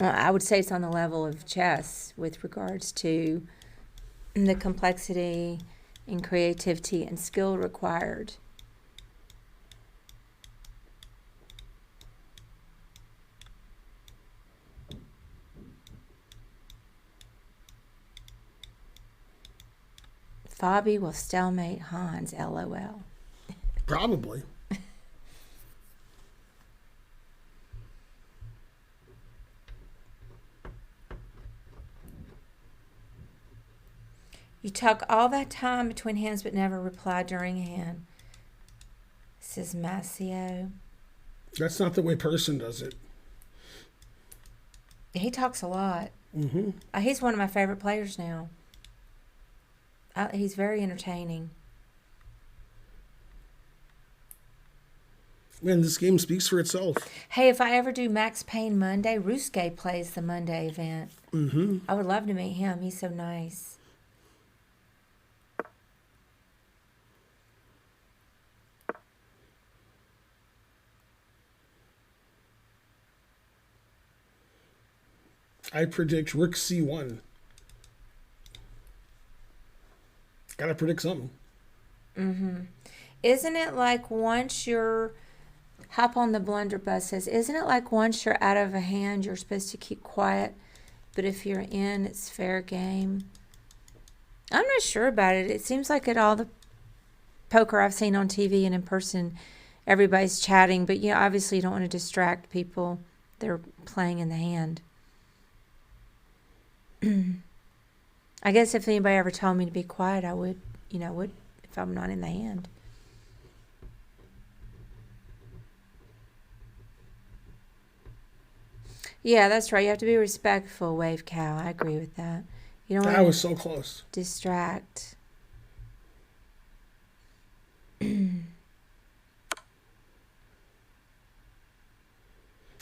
I would say it's on the level of chess with regards to the complexity and creativity and skill required. Fabi will stalemate Hans, LOL. Probably. You talk all that time between hands but never reply during a hand, says Masio. That's not the way Person does it. He talks a lot. Mm-hmm. He's one of my favorite players now. He's very entertaining. Man, this game speaks for itself. Hey, if I ever do Max Payne Monday, Ruske plays the Monday event. Mm-hmm. I would love to meet him. He's so nice. I predict Rook C1. Gotta predict something. Mm-hmm. Isn't it like once you're... Hop on the blunderbuss says, isn't it like once you're out of a hand, you're supposed to keep quiet, but if you're in, it's fair game? I'm not sure about it. It seems like at all the poker I've seen on TV and in person, everybody's chatting, but obviously you don't want to distract people. They're playing in the hand. I guess if anybody ever told me to be quiet, I would if I'm not in the hand. Yeah, that's right. You have to be respectful, Wave Cow. I agree with that. You don't want That was so close. distract. Hey,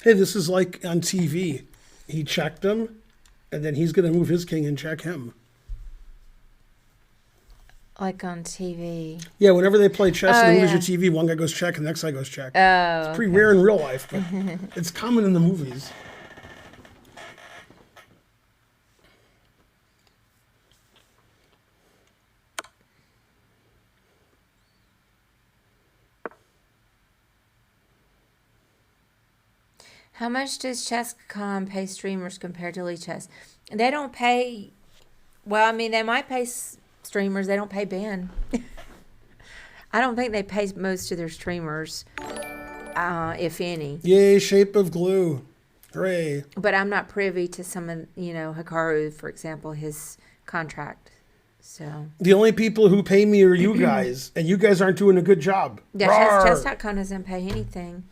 this is like on TV. he checked him, and then he's going to move his king and check him. Like on TV. Yeah, whenever they play chess and yeah. movies or TV, one guy goes check and the next guy goes check. Oh, It's pretty rare in real life, but it's common in the movies. how much does Chess.com pay streamers compared to Elite Chess? They don't pay. Well, I mean, they might pay streamers. They don't pay Ben. I don't think they pay most of their streamers, if any. Yay, Shape of Glue. Hooray. But I'm not privy to some of, Hikaru, for example, his contract. So The only people who pay me are you guys, and you guys aren't doing a good job. yeah, Rawr. Chess.com doesn't pay anything.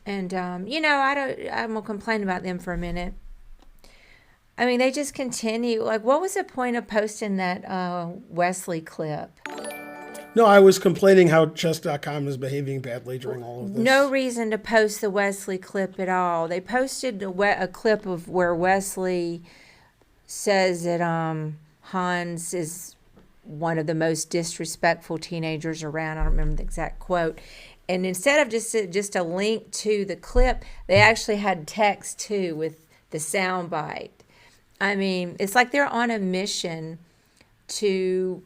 And I'm gonna complain about them for a minute. I mean, they just continue. Like, what was the point of posting that Wesley clip? No, I was complaining how chess.com is behaving badly during all of this. No reason to post the Wesley clip at all. They posted a clip of where Wesley says that Hans is one of the most disrespectful teenagers around. I don't remember the exact quote. And instead of just a link to the clip, they actually had text too with the sound bite. I mean, it's like they're on a mission to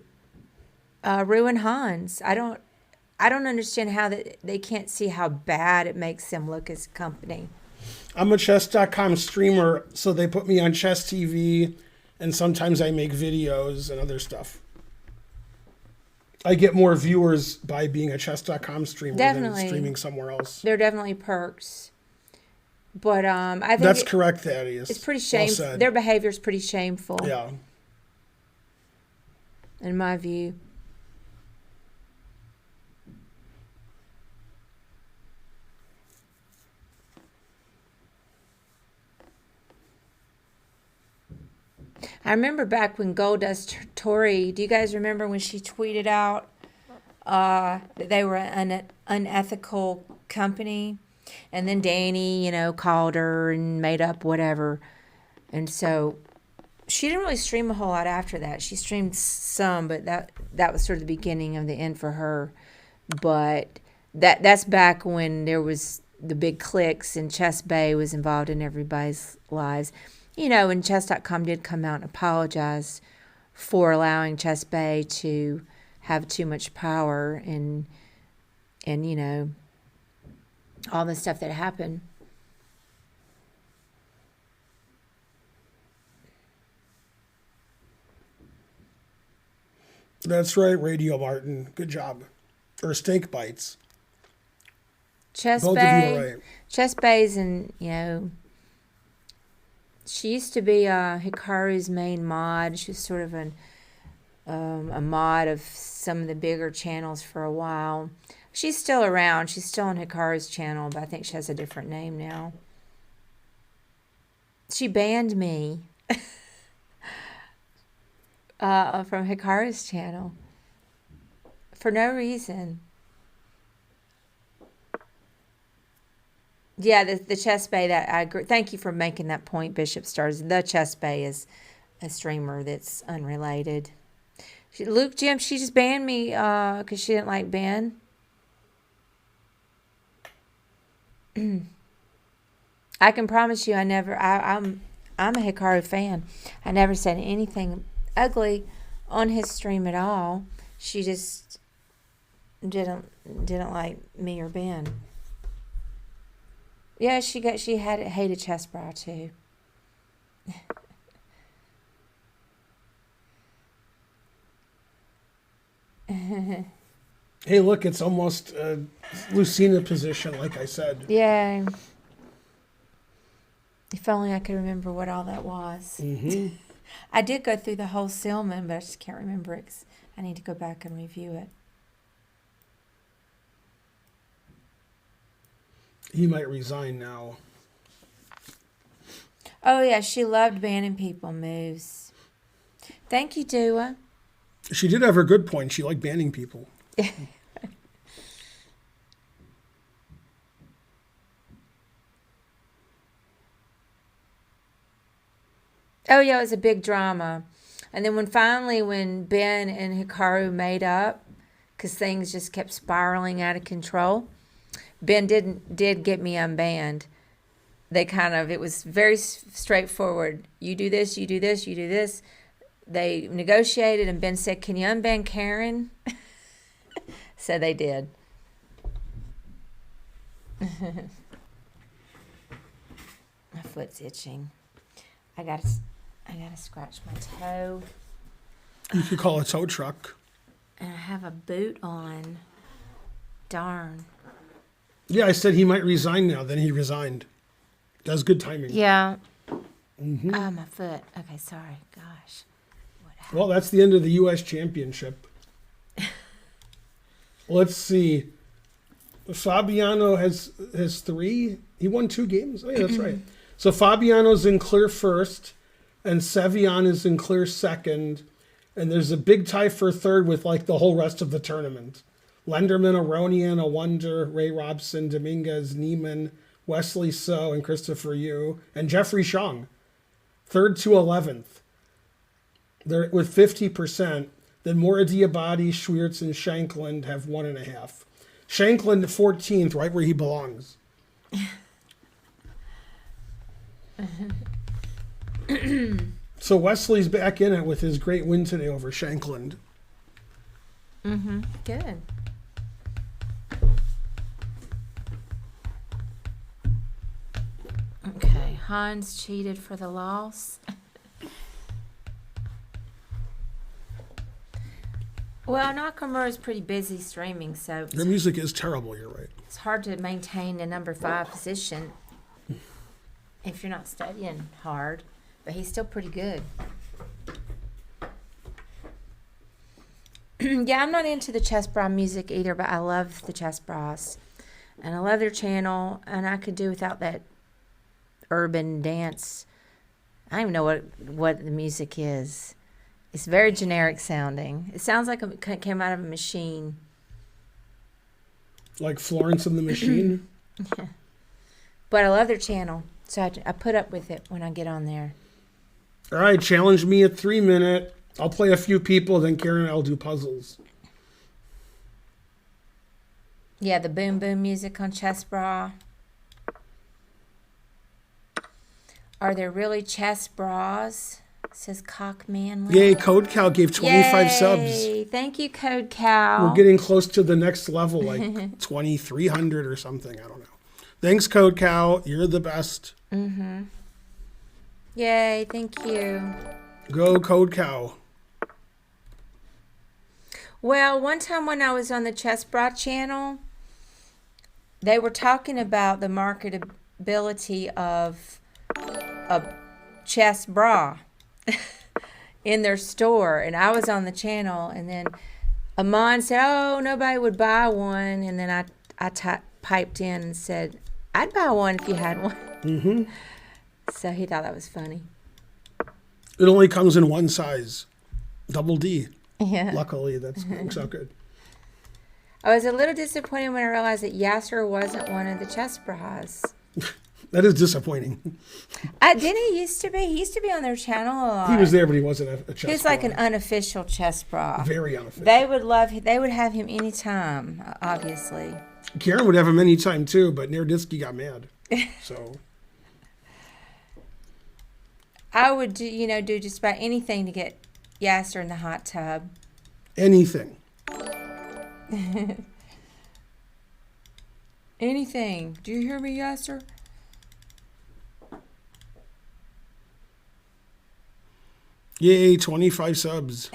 ruin Hans. I don't understand how they can't see how bad it makes them look as a company. I'm a chess.com streamer, so they put me on Chess TV, and sometimes I make videos and other stuff. I get more viewers by being a chess.com streamer Definitely. than streaming somewhere else. There are definitely perks. But I think That's correct, Thaddeus. it's pretty Well shameful. said. Their behavior is pretty shameful, Yeah. in my view. I remember back when Goldust Tori, do you guys remember when she tweeted out that they were an unethical company? And then Danny, called her and made up whatever. And so she didn't really stream a whole lot after that. She streamed some, but that was sort of the beginning of the end for her. But that's back when there was the big clicks and Chess Bay was involved in everybody's lives. And Chess.com did come out and apologize for allowing Chess Bay to have too much power and all the stuff that happened. That's right, Radio Martin. Good job. Or Steak Bites. Chess Both Bay, of you are right. Chess Bay's she used to be Hikaru's main mod. She was sort of a mod of some of the bigger channels for a while. She's still around. She's still on Hikaru's channel, but I think she has a different name now. She banned me from Hikaru's channel for no reason. Yeah, the Chess Bay, that I agree. Thank you for making that point, Bishop Stars. The Chess Bay is a streamer that's unrelated. Luke Jim, she just banned me because she didn't like Ben. I can promise you, I'm a Hikaru fan. I never said anything ugly on his stream at all. She just didn't like me or Ben. Yeah, she hated Chess Bra too. Hey, look, it's almost Lucina position, like I said. Yeah. If only I could remember what all that was. Mm-hmm. I did go through the whole Silman, but I just can't remember it 'cause I need to go back and review it. He might resign now. Oh, yeah, she loved banning people moves. Thank you, Dua. She did have her good point. She liked banning people. Oh yeah, it was a big drama. And then when Ben and Hikaru made up, because things just kept spiraling out of control, Ben did get me unbanned. It was very straightforward. You do this, you do this, you do this. They negotiated, and Ben said, "Can you unban Karen?" So they did. My foot's itching. I gotta scratch my toe. You could call a tow truck. And I have a boot on. Darn. Yeah, I said he might resign now. Then he resigned. That was good timing. Yeah. Mm-hmm. Oh, my foot. Okay, sorry. Gosh. Well, that's the end of the U.S. Championship. Let's see. Fabiano has 3. He won 2 games. Oh, yeah, that's right. So Fabiano's in clear first, and Sevian is in clear second. And there's a big tie for third with like the whole rest of the tournament. Lenderman, Aronian, Awonder, Ray Robson, Dominguez, Neiman, Wesley So, and Christopher Yu, and Jeffrey Shang. 3rd to 11th. They're with 50%. Then Mora Diabati, Schwiertz, and Shankland have 1.5. Shankland 14th, right where he belongs. So Wesley's back in it with his great win today over Shankland. Mm-hmm. Good. Okay, Hans cheated for the loss. Well, Nakamura is pretty busy streaming, so Their music is terrible, you're right. it's hard to maintain a number 5 position if you're not studying hard. But he's still pretty good. Yeah, I'm not into the chess bra music either, but I love the chess bras. And I love their channel, and I could do without that urban dance. I don't even know what the music is. It's very generic sounding. It sounds like it came out of a machine. Like Florence and the Machine. Yeah. But I love their channel, so I put up with it when I get on there. All right, challenge me at 3 minute. I'll play a few people, then Karen and I'll do puzzles. Yeah, the boom boom music on chess bra. Are there really chess bras? Says Cock Manly. Yay, Code Cow gave 25 Yay. subs. Thank you, Code Cow. We're getting close to the next level, like 2,300 or something. I don't know. Thanks, Code Cow. You're the best. Mm-hmm. Yay, thank you. Go, Code Cow. Well, one time when I was on the Chess Bra channel, they were talking about the marketability of a chess bra in their store. And I was on the channel, and then Amon said, "Oh, nobody would buy one." And then I piped in and said, "I'd buy one if you had one." Mm-hmm. So he thought that was funny. It only comes in one size. Double D. Yeah. Luckily, that works out good. I was a little disappointed when I realized that Yasser wasn't one of the chess bras. That is disappointing. Didn't he used to be? He used to be on their channel a lot. He was there, but he wasn't a chess He's like bra. an unofficial chess bra. Very unofficial. They would have him anytime, obviously. Karen would have him anytime, too, but Nerditsky got mad. So... I would do just about anything to get Yasser in the hot tub. Anything. Anything. Do you hear me, Yasser? Yay, 25 subs.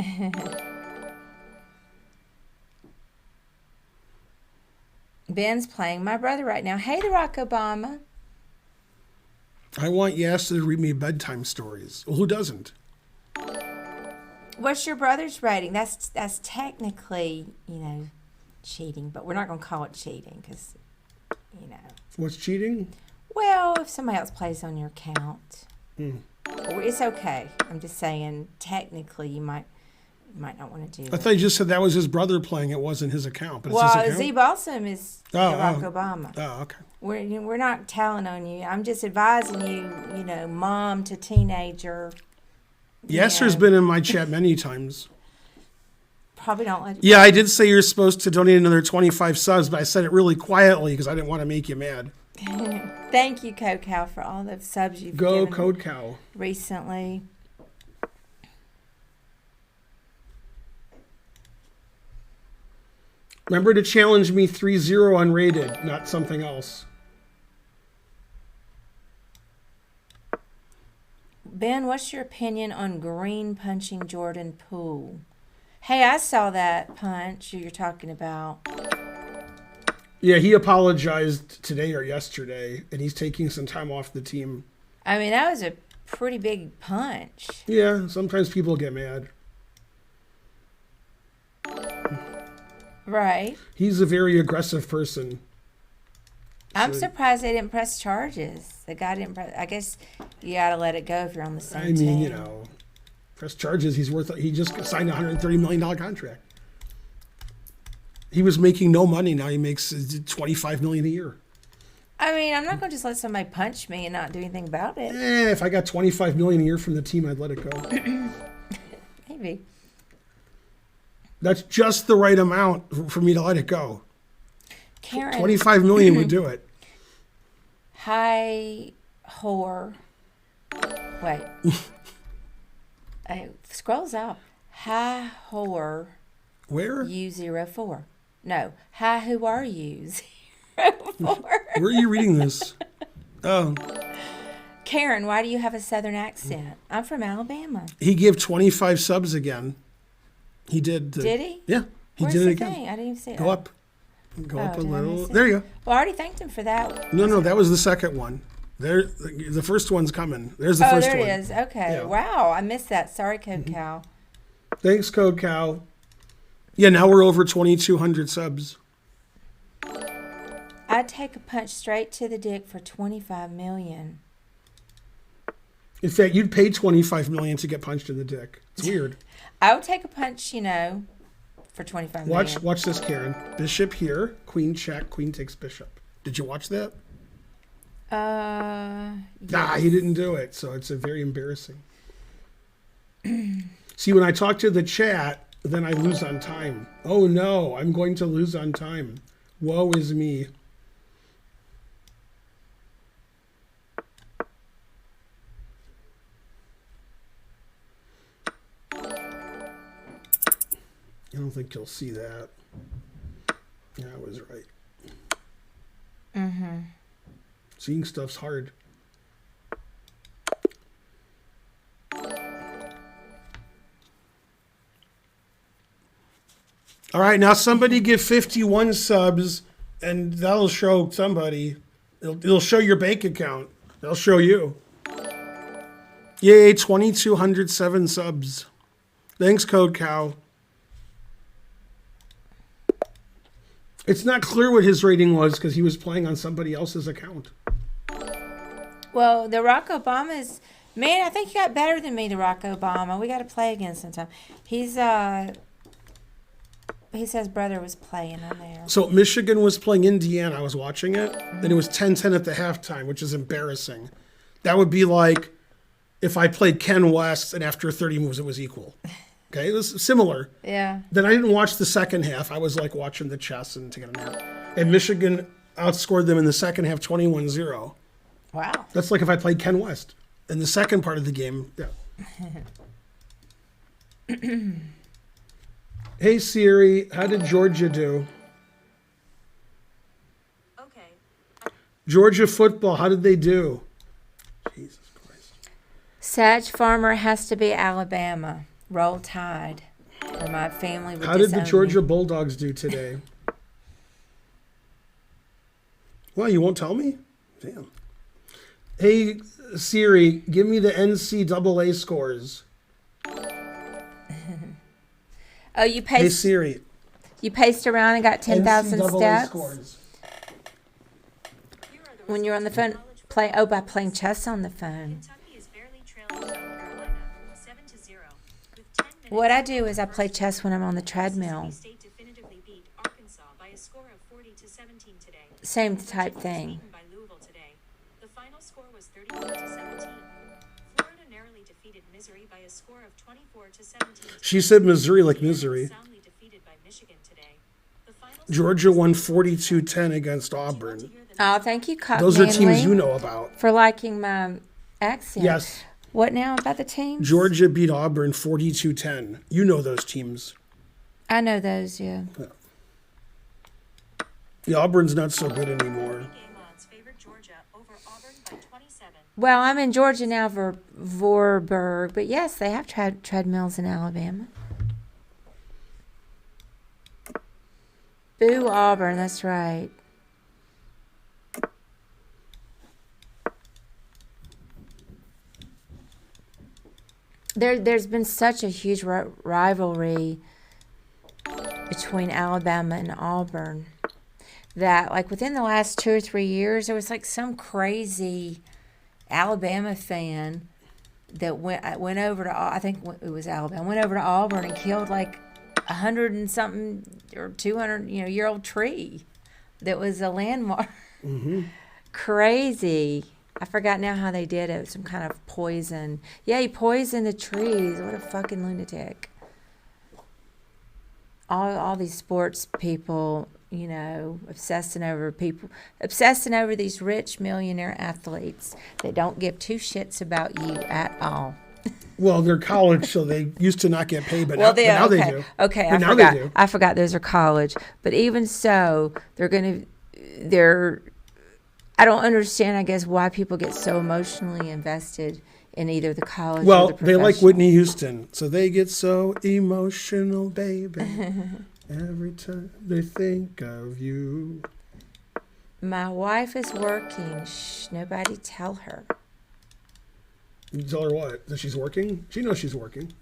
Ben's playing my brother right now. Hey, the Rock Obama. I want Yas to read me bedtime stories. Well, who doesn't? What's your brother's rating? That's technically, cheating, but we're not going to call it cheating because, What's cheating? Well, if somebody else plays on your account, it's okay. I'm just saying, technically, you might not want to do that. I thought you just said that was his brother playing. It wasn't his account, but it's his account. Zee Balsam is Barack Obama. Oh, okay. We're not telling on you. I'm just advising you, mom to teenager. Yasser's been in my chat many times. Probably don't let Yeah, I did say you're supposed to donate another 25 subs, but I said it really quietly because I didn't want to make you mad. Thank you, Code Cow, for all the subs you've Go given Code Cow. recently. Remember to challenge me 3-0 unrated, not something else. Ben, what's your opinion on Green punching Jordan Poole? Hey, I saw that punch you're talking about. Yeah, he apologized today or yesterday, and he's taking some time off the team. I mean, that was a pretty big punch. Yeah, sometimes people get mad. Right. He's a very aggressive person. I'm So- surprised they didn't press charges. The guy didn't press. I guess you got to let it go if you're on the same I mean, team. you know, press charges. He just signed a $130 million contract. He was making no money. Now he makes $25 million a year. I mean, I'm not going to just let somebody punch me and not do anything about it. If I got $25 million a year from the team, I'd let it go. Maybe. That's just the right amount for me to let it go. Karen. $25 million would do it. Hi, whore. Wait. Scrolls up. Hi, whore. Where? U04. No. Hi, who are you? 04. Where are you reading this? Oh, Karen, why do you have a southern accent? I'm from Alabama. he gave 25 subs again. He did. Did he? Yeah, he Where's did it the again. thing? I didn't even see it. Go up. Go up a did I little. miss it? There you go. Well, I already thanked him for that. No, that was the second one. There, the first one's coming. There's the Oh, first there one. it is. Okay. Yeah. Wow, I missed that. Sorry, Code Cow. Thanks, Code Cow. Yeah, now we're over 2,200 subs. I'd take a punch straight to the dick for $25 million. In fact, you'd pay $25 million to get punched in the dick. It's weird. I would take a punch, for $25 million. Watch this, Karen. Bishop here, queen check, queen takes bishop. Did you watch that? Nah, he didn't do it, so it's a very embarrassing. See, when I talk to the chat, then I lose on time. Oh no, I'm going to lose on time. Woe is me. I don't think you'll see that. Yeah, I was right. Mm-hmm. Seeing stuff's hard. All right, now somebody give 51 subs, and that'll show somebody. It'll show your bank account. They'll show you. Yay, 2,207 subs. Thanks, Code Cow. It's not clear what his rating was because he was playing on somebody else's account. Well, the Barack Obama's... Man, I think you got better than me, the Barack Obama. We got to play again sometime. He says brother was playing on there. So Michigan was playing Indiana. I was watching it, and it was 10-10 at the halftime, which is embarrassing. That would be like if I played Ken West and after 30 moves it was equal. Okay, it was similar. Yeah. Then I didn't watch the second half. I was like watching the chess and taking a nap. And Michigan outscored them in the second half 21-0. Wow. That's like if I played Ken West in the second part of the game. Yeah. Hey Siri, how did Georgia do? Okay. Georgia football, how did they do? Jesus Christ. Sag Farmer has to be Alabama. Roll Tide. Or my family would How did the disown Georgia me. Bulldogs do today? Well, you won't tell me? Damn. Hey Siri, give me the NCAA scores. Oh, you Hey paced, Siri. you paced around and got 10,000 NCAA steps scores. when you're on the phone. By playing chess on the phone. Kentucky is barely trailing South Carolina 7-0 with 10 minutes. What I do is I play chess when I'm on the treadmill. State definitively beat Arkansas by a score of 40-17 today. Same type thing. Beaten by Louisville today. The final score was 34-17. Florida narrowly defeated defeated Missouri by a score of 24-17. She said Missouri like misery. Soundly defeated by Michigan today. The final Georgia won 42-10 against Auburn. Oh, thank you, Cup Those are Manley, teams you know about. for liking my accent. Yes. What now about the teams? Georgia beat Auburn 42-10. You know those teams. I know those, yeah. The Auburn's not so good anymore. game odds favored Georgia over Auburn by 27. Well, I'm in Georgia now for Vorburg, but yes, they have treadmills in Alabama. Boo Auburn, that's right. There's been such a huge rivalry between Alabama and Auburn that, like, within the last 2 or 3 years, there was like some crazy Alabama fan that went over to, I think it was Alabama, went over to Auburn and killed like 100 and something or 200 year old tree that was a landmark. Mm-hmm. Crazy. I forgot now how they did it. Some kind of poison. Yeah, he poisoned the trees. What a fucking lunatic. All these sports people, obsessing over these rich millionaire athletes that don't give two shits about you at all. Well, they're college, so they used to not get paid, but now they do. Okay, But now they do. I forgot those are college. But even so, I don't understand, I guess, why people get so emotionally invested in either the college or the Well, professional. they like Whitney Houston, so they get so emotional, baby, every time they think of you. My wife is working. Shh, nobody tell her. You tell her what? That she's working? She knows she's working.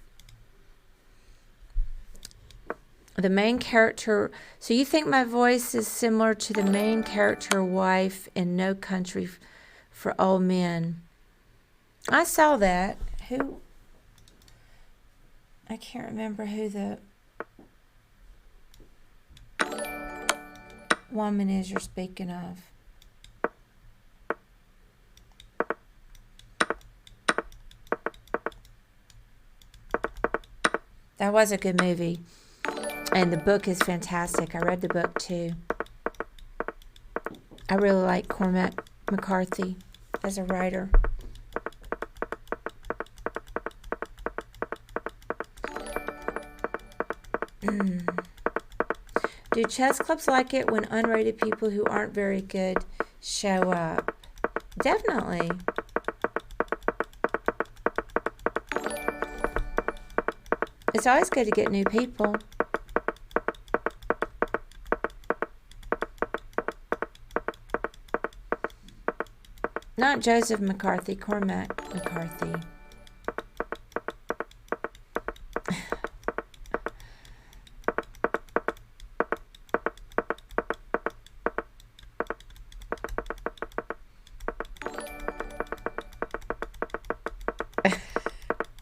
The main character. So you think my voice is similar to the main character wife in No Country for Old Men? I saw that. Who? I can't remember who the woman is you're speaking of. That was a good movie. And the book is fantastic. I read the book too. I really like Cormac McCarthy as a writer. Do chess clubs like it when unrated people who aren't very good show up? Definitely. It's always good to get new people. Not Joseph McCarthy, Cormac McCarthy.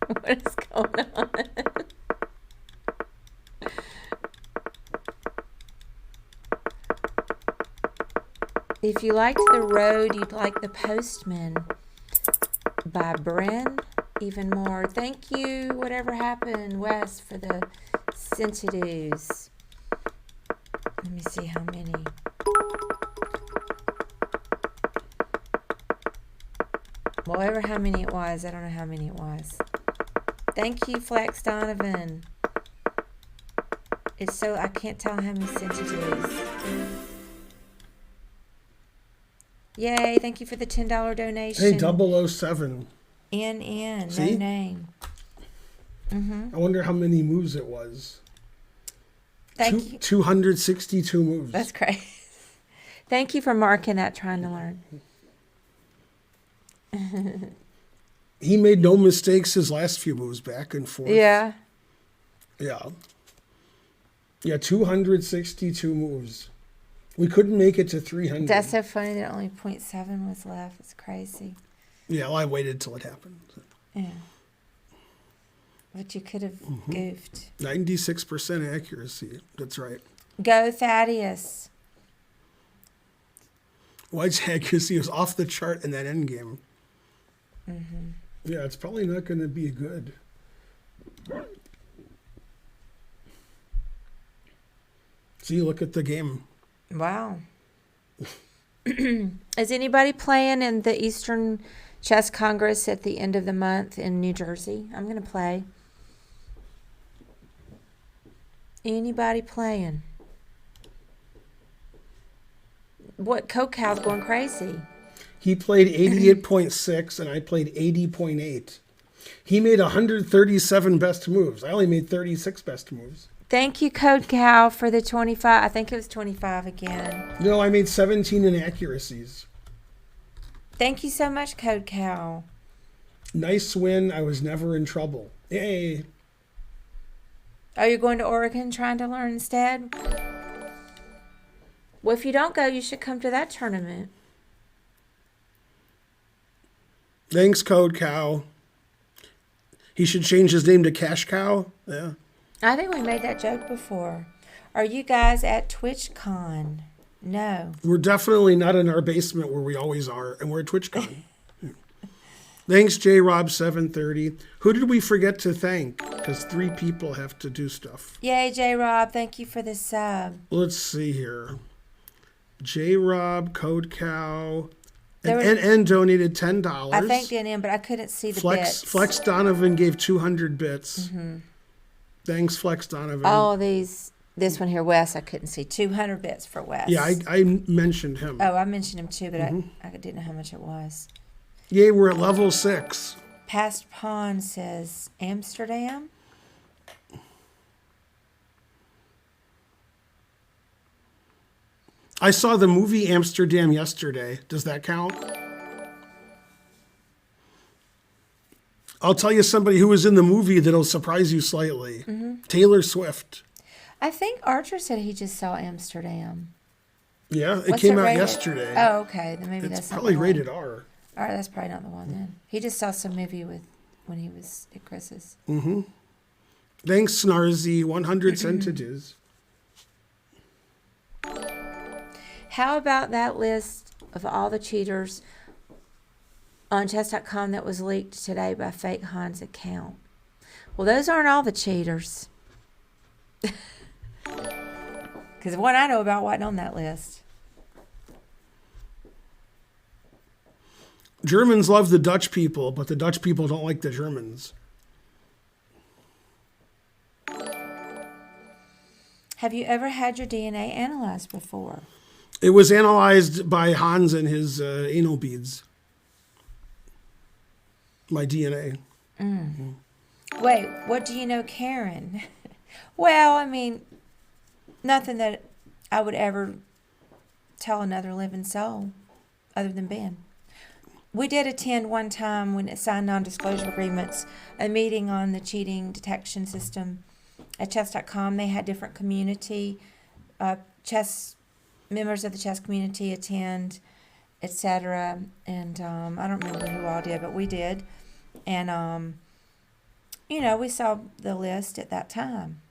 What is going on? If you liked The Road, you'd like The Postman by Bren even more. Thank you, whatever happened, Wes, for the sensitives. Let me see how many. Well, how many it was. I don't know how many it was. Thank you, Flex Donovan. It's so, I can't tell how many sensitives. Yay, thank you for the $10 donation. Hey, 007. NN, See? no name. I wonder how many moves it was. Thank you. 262 moves. That's great. Thank you for marking that, trying to learn. He made no mistakes his last few moves back and forth. Yeah. Yeah. Yeah, 262 moves. We couldn't make it to 300. That's so funny that only 0.7 was left. It's crazy. Yeah, well, I waited till it happened. Yeah. But you could have goofed. 96% accuracy. That's right. Go, Thaddeus. White's accuracy was off the chart in that end game. Yeah, it's probably not going to be good. See, look at the game. Wow. Is anybody playing in the Eastern Chess Congress at the end of the month in New Jersey? I'm going to play. Anybody playing? What, Cow's going crazy. He played 88.6 and I played 80.8. He made 137 best moves. I only made 36 best moves. Thank you, Code Cow, for the 25. I think it was 25 again. No, I made 17 inaccuracies. Thank you so much, Code Cow. Nice win. I was never in trouble. Yay. Are you going to Oregon trying to learn instead? Well, if you don't go, you should come to that tournament. Thanks, Code Cow. He should change his name to Cash Cow. Yeah. I think we made that joke before. Are you guys at TwitchCon? No. We're definitely not in our basement where we always are, and we're at TwitchCon. Thanks, JRob730. Who did we forget to thank? Because 3 people have to do stuff. Yay, J-Rob. Thank you for the sub. Let's see here. JRob, Code Cow, There and was- N donated $10. I thanked NM, but I couldn't see the bits. Flex Donovan gave 200 bits. Thanks, Flex Donovan. All these, this one here, Wes, I couldn't see. 200 bits for Wes. Yeah, I mentioned him. Oh, I mentioned him too, but I didn't know how much it was. Yay, we're at level 6. Past Pawn says Amsterdam. I saw the movie Amsterdam yesterday. Does that count? I'll tell you somebody who was in the movie that'll surprise you slightly. Taylor Swift. I think Archer said he just saw Amsterdam. Yeah, it What's came it out rated? yesterday. Oh, okay. Then maybe It's that's probably not the rated one. R. All right, that's probably not the one then. He just saw some movie with when he was at Chris's. Thanks, Snarzy. 100 centiges. How about that list of all the cheaters on chess.com that was leaked today by fake Hans account? Well, those aren't all the cheaters. Because the one I know about wasn't on that list. Germans love the Dutch people, but the Dutch people don't like the Germans. Have you ever had your DNA analyzed before? It was analyzed by Hans and his anal beads. My DNA. Wait, what do you know, Karen? Well, I mean, nothing that I would ever tell another living soul other than Ben. We did attend one time when it signed non-disclosure agreements, a meeting on the cheating detection system at chess.com. They had different community, chess members of the chess community attend, etc. And I don't remember who all did, but we did. And, we saw the list at that time.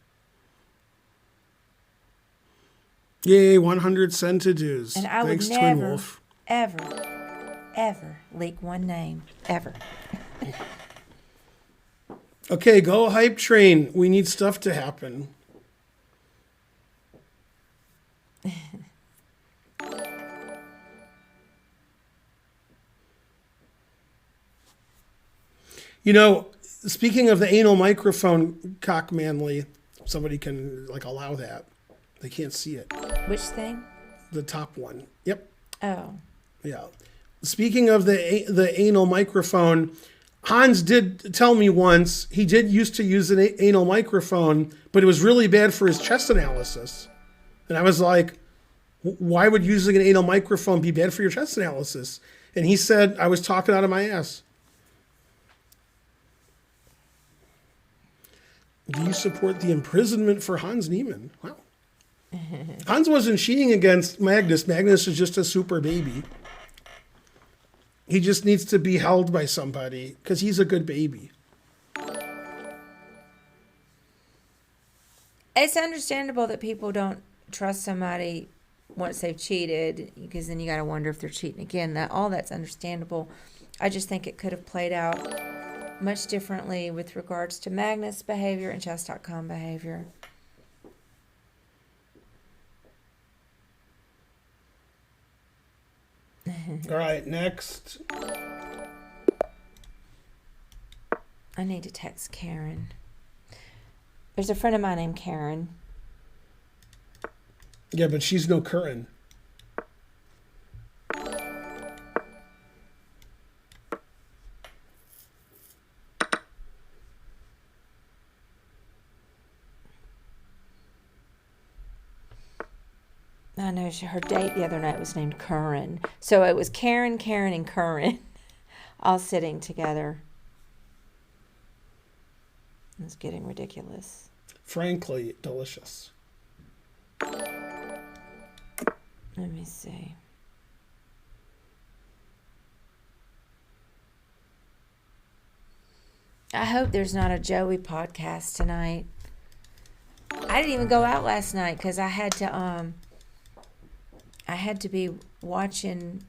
Yay, 100 centidues. And I Thanks, would Twin never, Wolf. ever leak one name. Ever. Okay, go hype train. We need stuff to happen. Speaking of the anal microphone, cock manly, somebody can allow that. They can't see it. Which thing? The top one. Yep. Oh. Yeah. Speaking of the anal microphone, Hans did tell me once he did used to use an anal microphone, but it was really bad for his chess analysis. And I was like, why would using an anal microphone be bad for your chess analysis? And he said, I was talking out of my ass. Do you support the imprisonment for Hans Neiman? Wow. Hans wasn't cheating against Magnus. Magnus is just a super baby. He just needs to be held by somebody because he's a good baby. It's understandable that people don't trust somebody once they've cheated, because then you got to wonder if they're cheating again. All that's understandable. I just think it could have played out much differently with regards to Magnus behavior and chess.com behavior. All right, next. I need to text Karen. There's a friend of mine named Karen. Yeah, but she's no Curran. I know her date the other night was named Curran. So it was Karen, Karen, and Curran all sitting together. It's getting ridiculous. Frankly, delicious. Let me see. I hope there's not a Joey podcast tonight. I didn't even go out last night because I had to be watching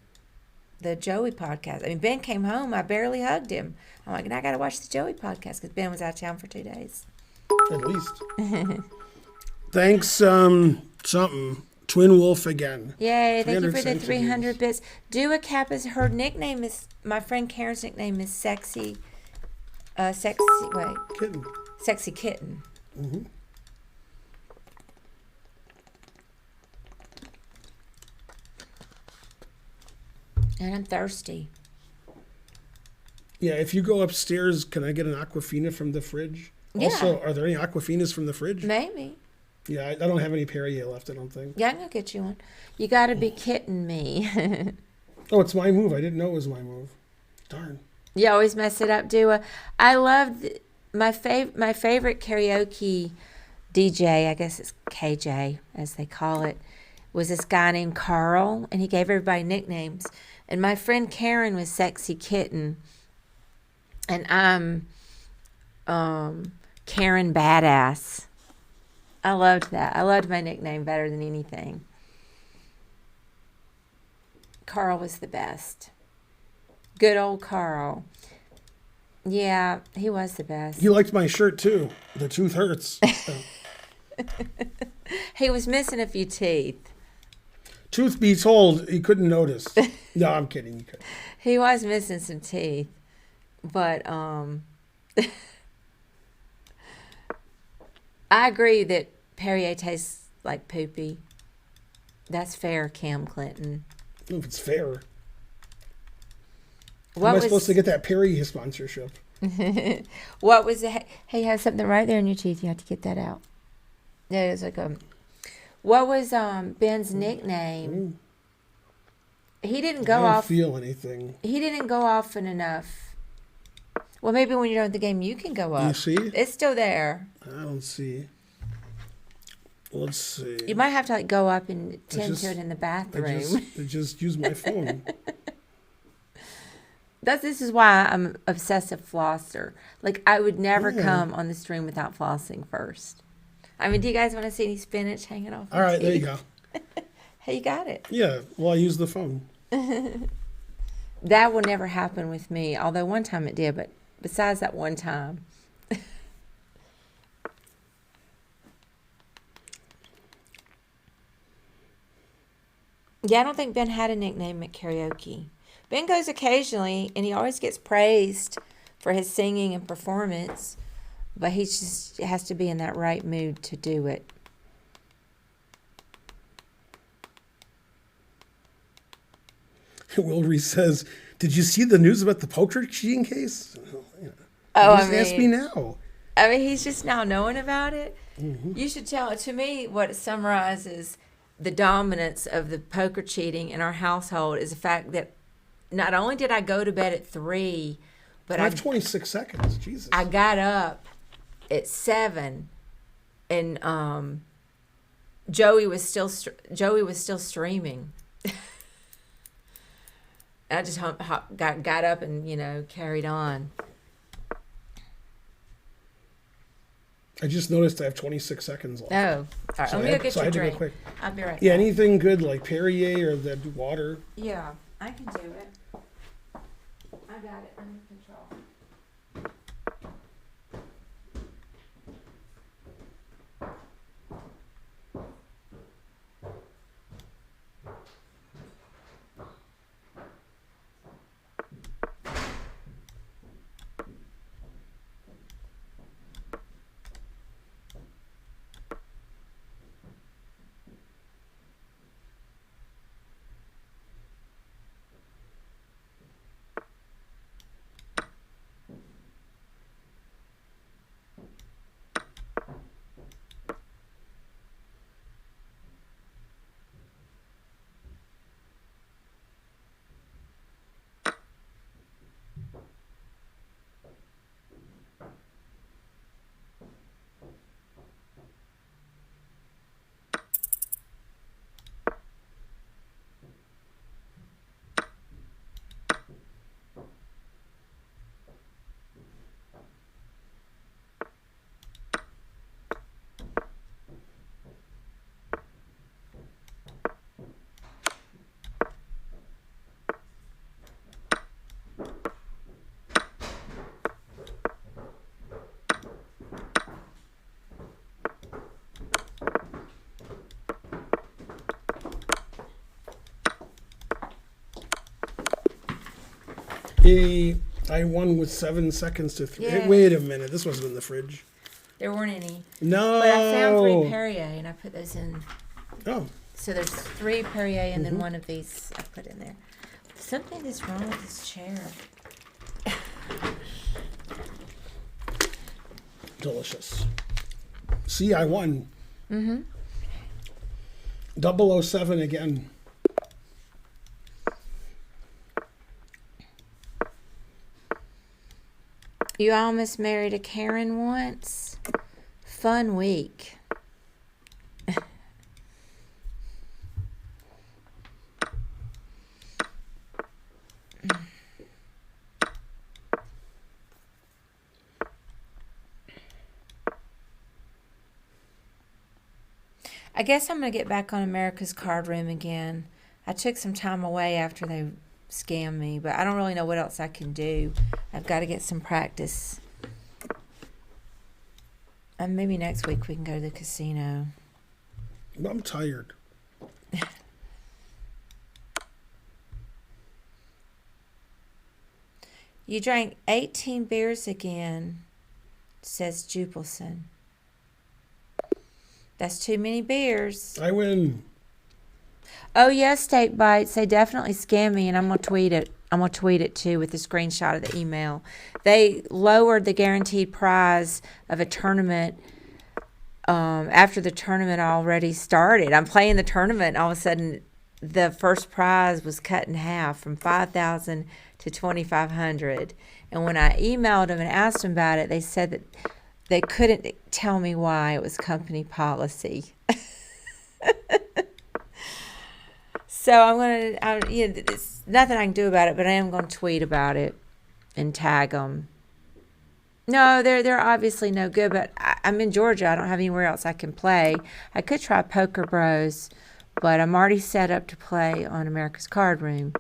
the Joey podcast. I mean, Ben came home. I barely hugged him. I'm like, I got to watch the Joey podcast because Ben was out of town for 2 days. At least. Thanks, something. Twin Wolf again. Yay, thank you for the 300 300 bits. Do a cap is her nickname is, my friend Karen's nickname is Sexy Kitten. Sexy Kitten. Mm-hmm. And I'm thirsty. Yeah, if you go upstairs, can I get an Aquafina from the fridge? Yeah. Also, are there any Aquafinas from the fridge? Maybe. Yeah, I don't have any Perrier left, I don't think. Yeah, I'm going to get you one. You got to be kidding me. Oh, it's my move. I didn't know it was my move. Darn. You always mess it up, Dua. I loved my favorite karaoke DJ, I guess it's KJ, as they call it, was this guy named Carl, and he gave everybody nicknames. And my friend Karen was Sexy Kitten. And I'm Karen Badass. I loved that. I loved my nickname better than anything. Carl was the best. Good old Carl. Yeah, he was the best. You liked my shirt, too. The tooth hurts. He was missing a few teeth. Truth be told, he couldn't notice. No, I'm kidding. He could. He was missing some teeth. But I agree that Perrier tastes like poopy. That's fair, Cam Clinton. I don't know if it's fair. What Am I was supposed to get that Perrier sponsorship? what was the hey, you have something right there in your teeth, you have to get that out. Yeah, it's like what was Ben's nickname? He didn't go I don't off feel anything. He didn't go often enough. Well, maybe when you're done with the game you can go up. You see? It's still there. I don't see. Let's see. You might have to like go up and tend to it in the I bathroom. just use my phone. This is why I'm an obsessive flosser. Like, I would never come on the stream without flossing first. I mean, do you guys want to see any spinach hanging off? All right, there you go. Hey, you got it. Yeah, well, I use the phone. That will never happen with me, although one time it did, but besides that one time. Yeah, I don't think Ben had a nickname at karaoke. Ben goes occasionally, and he always gets praised for his singing and performance, but he just has to be in that right mood to do it. Wilry says, "Did you see the news about the poker cheating case?" Oh, Just ask me now. I mean, he's just now knowing about it. Mm-hmm. You should tell. To me, what it summarizes the dominance of the poker cheating in our household is the fact that not only did I go to bed at 3, but I have 26 seconds. Jesus. I got up at 7, and Joey was still streaming. I just got up and carried on. I just noticed I have 26 seconds left. Oh, all right. So Let me go get I your had to go drink. quick. I'll be right Yeah, back. anything good like Perrier or the water? Yeah, I can do it. I got it under control. me. I won with 7 seconds to 3. Yeah. Wait a minute. This wasn't in the fridge. There weren't any. No. But I found 3 Perrier, and I put those in. Oh. So there's 3 Perrier, and then one of these I put in there. Something is wrong with this chair. Delicious. See, I won. Mm-hmm. 007 again. You almost married a Karen once? Fun week. I guess I'm going to get back on America's Card Room again. I took some time away after they scammed me, but I don't really know what else I can do. I've got to get some practice. And maybe next week we can go to the casino. I'm tired. You drank 18 beers again, says Jupilson. That's too many beers. I win. Oh, yes, Steak Bites. They definitely scammed me, and I'm going to tweet it. I'm going to tweet it, too, with a screenshot of the email. They lowered the guaranteed prize of a tournament after the tournament already started. I'm playing the tournament, and all of a sudden, the first prize was cut in half from $5,000 to $2,500. And when I emailed them and asked them about it, they said that they couldn't tell me why. It was company policy. So I'm going to, it's nothing I can do about it, but I am going to tweet about it and tag them. No, they're obviously no good, but I'm in Georgia. I don't have anywhere else I can play. I could try Poker Bros, but I'm already set up to play on America's Card Room.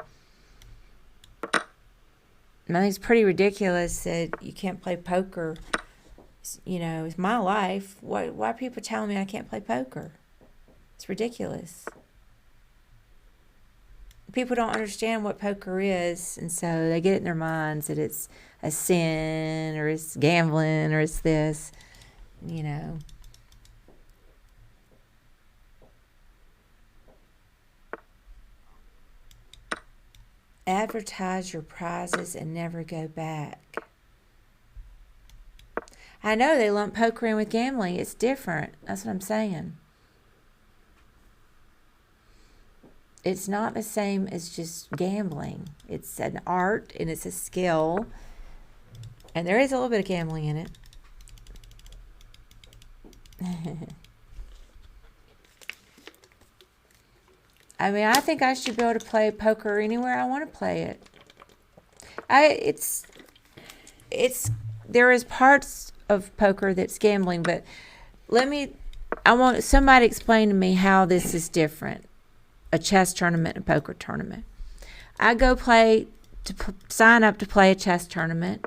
I think it's pretty ridiculous that you can't play poker. It's my life. Why are people telling me I can't play poker? It's ridiculous. People don't understand what poker is, and so they get it in their minds that it's a sin, or it's gambling, or it's this, Advertise your prizes and never go back. I know they lump poker in with gambling. It's different. That's what I'm saying. It's not the same as just gambling. It's an art and it's a skill. And there is a little bit of gambling in it. I mean, I think I should be able to play poker anywhere I want to play it. There is parts of poker that's gambling, but I want somebody to explain to me how this is different. A chess tournament and a poker tournament. I go sign up to play a chess tournament.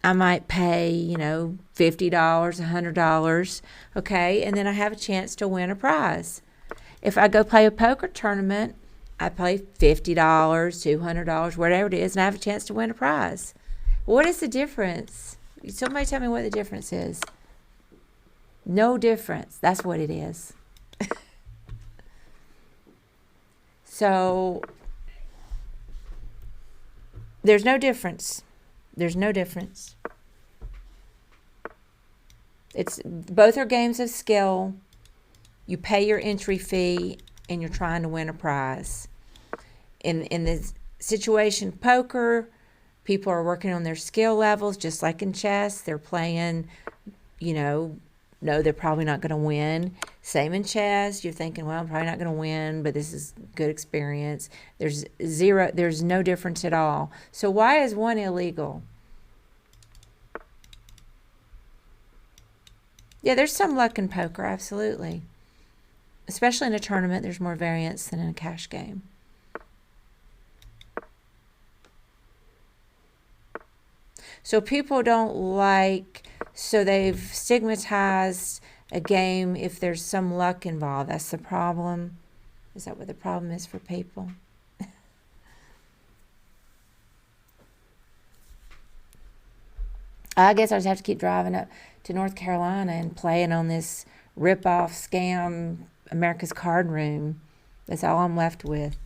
I might pay, $50, $100, okay, and then I have a chance to win a prize. If I go play a poker tournament, I pay $50, $200, whatever it is, and I have a chance to win a prize. What is the difference? Somebody tell me what the difference is. No difference. That's what it is. So, there's no difference. There's no difference. Both are games of skill. You pay your entry fee, and you're trying to win a prize. In the situation poker, people are working on their skill levels, just like in chess. They're playing, no, they're probably not going to win. Same in chess. You're thinking, well, I'm probably not going to win, but this is good experience. There's no difference at all. So why is one illegal? Yeah, there's some luck in poker, absolutely. Especially in a tournament, there's more variance than in a cash game. So people so they've stigmatized a game if there's some luck involved. That's the problem. Is that what the problem is for people? I guess I just have to keep driving up to North Carolina and playing on this rip-off scam America's Card Room. That's all I'm left with.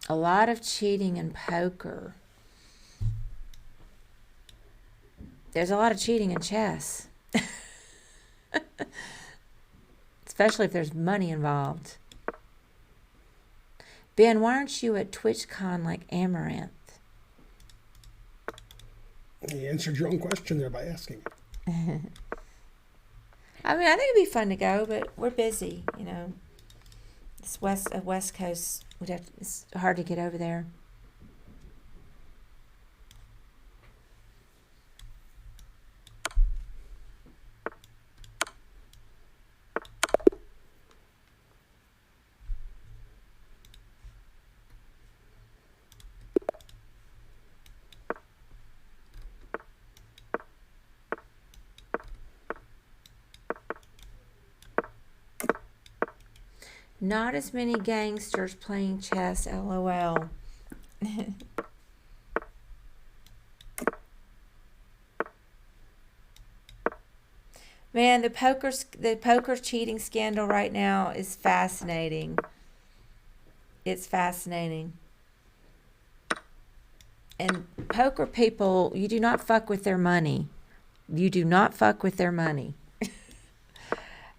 A lot of cheating in poker. There's a lot of cheating in chess. Especially if there's money involved. Ben, why aren't you at TwitchCon like Amaranth? You answered your own question there by asking. I mean, I think it'd be fun to go, but we're busy, you know. It's West Coast. It's hard to get over there. Not as many gangsters playing chess, LOL. Man, the poker cheating scandal right now is fascinating. It's fascinating. And poker people, you do not fuck with their money. You do not fuck with their money.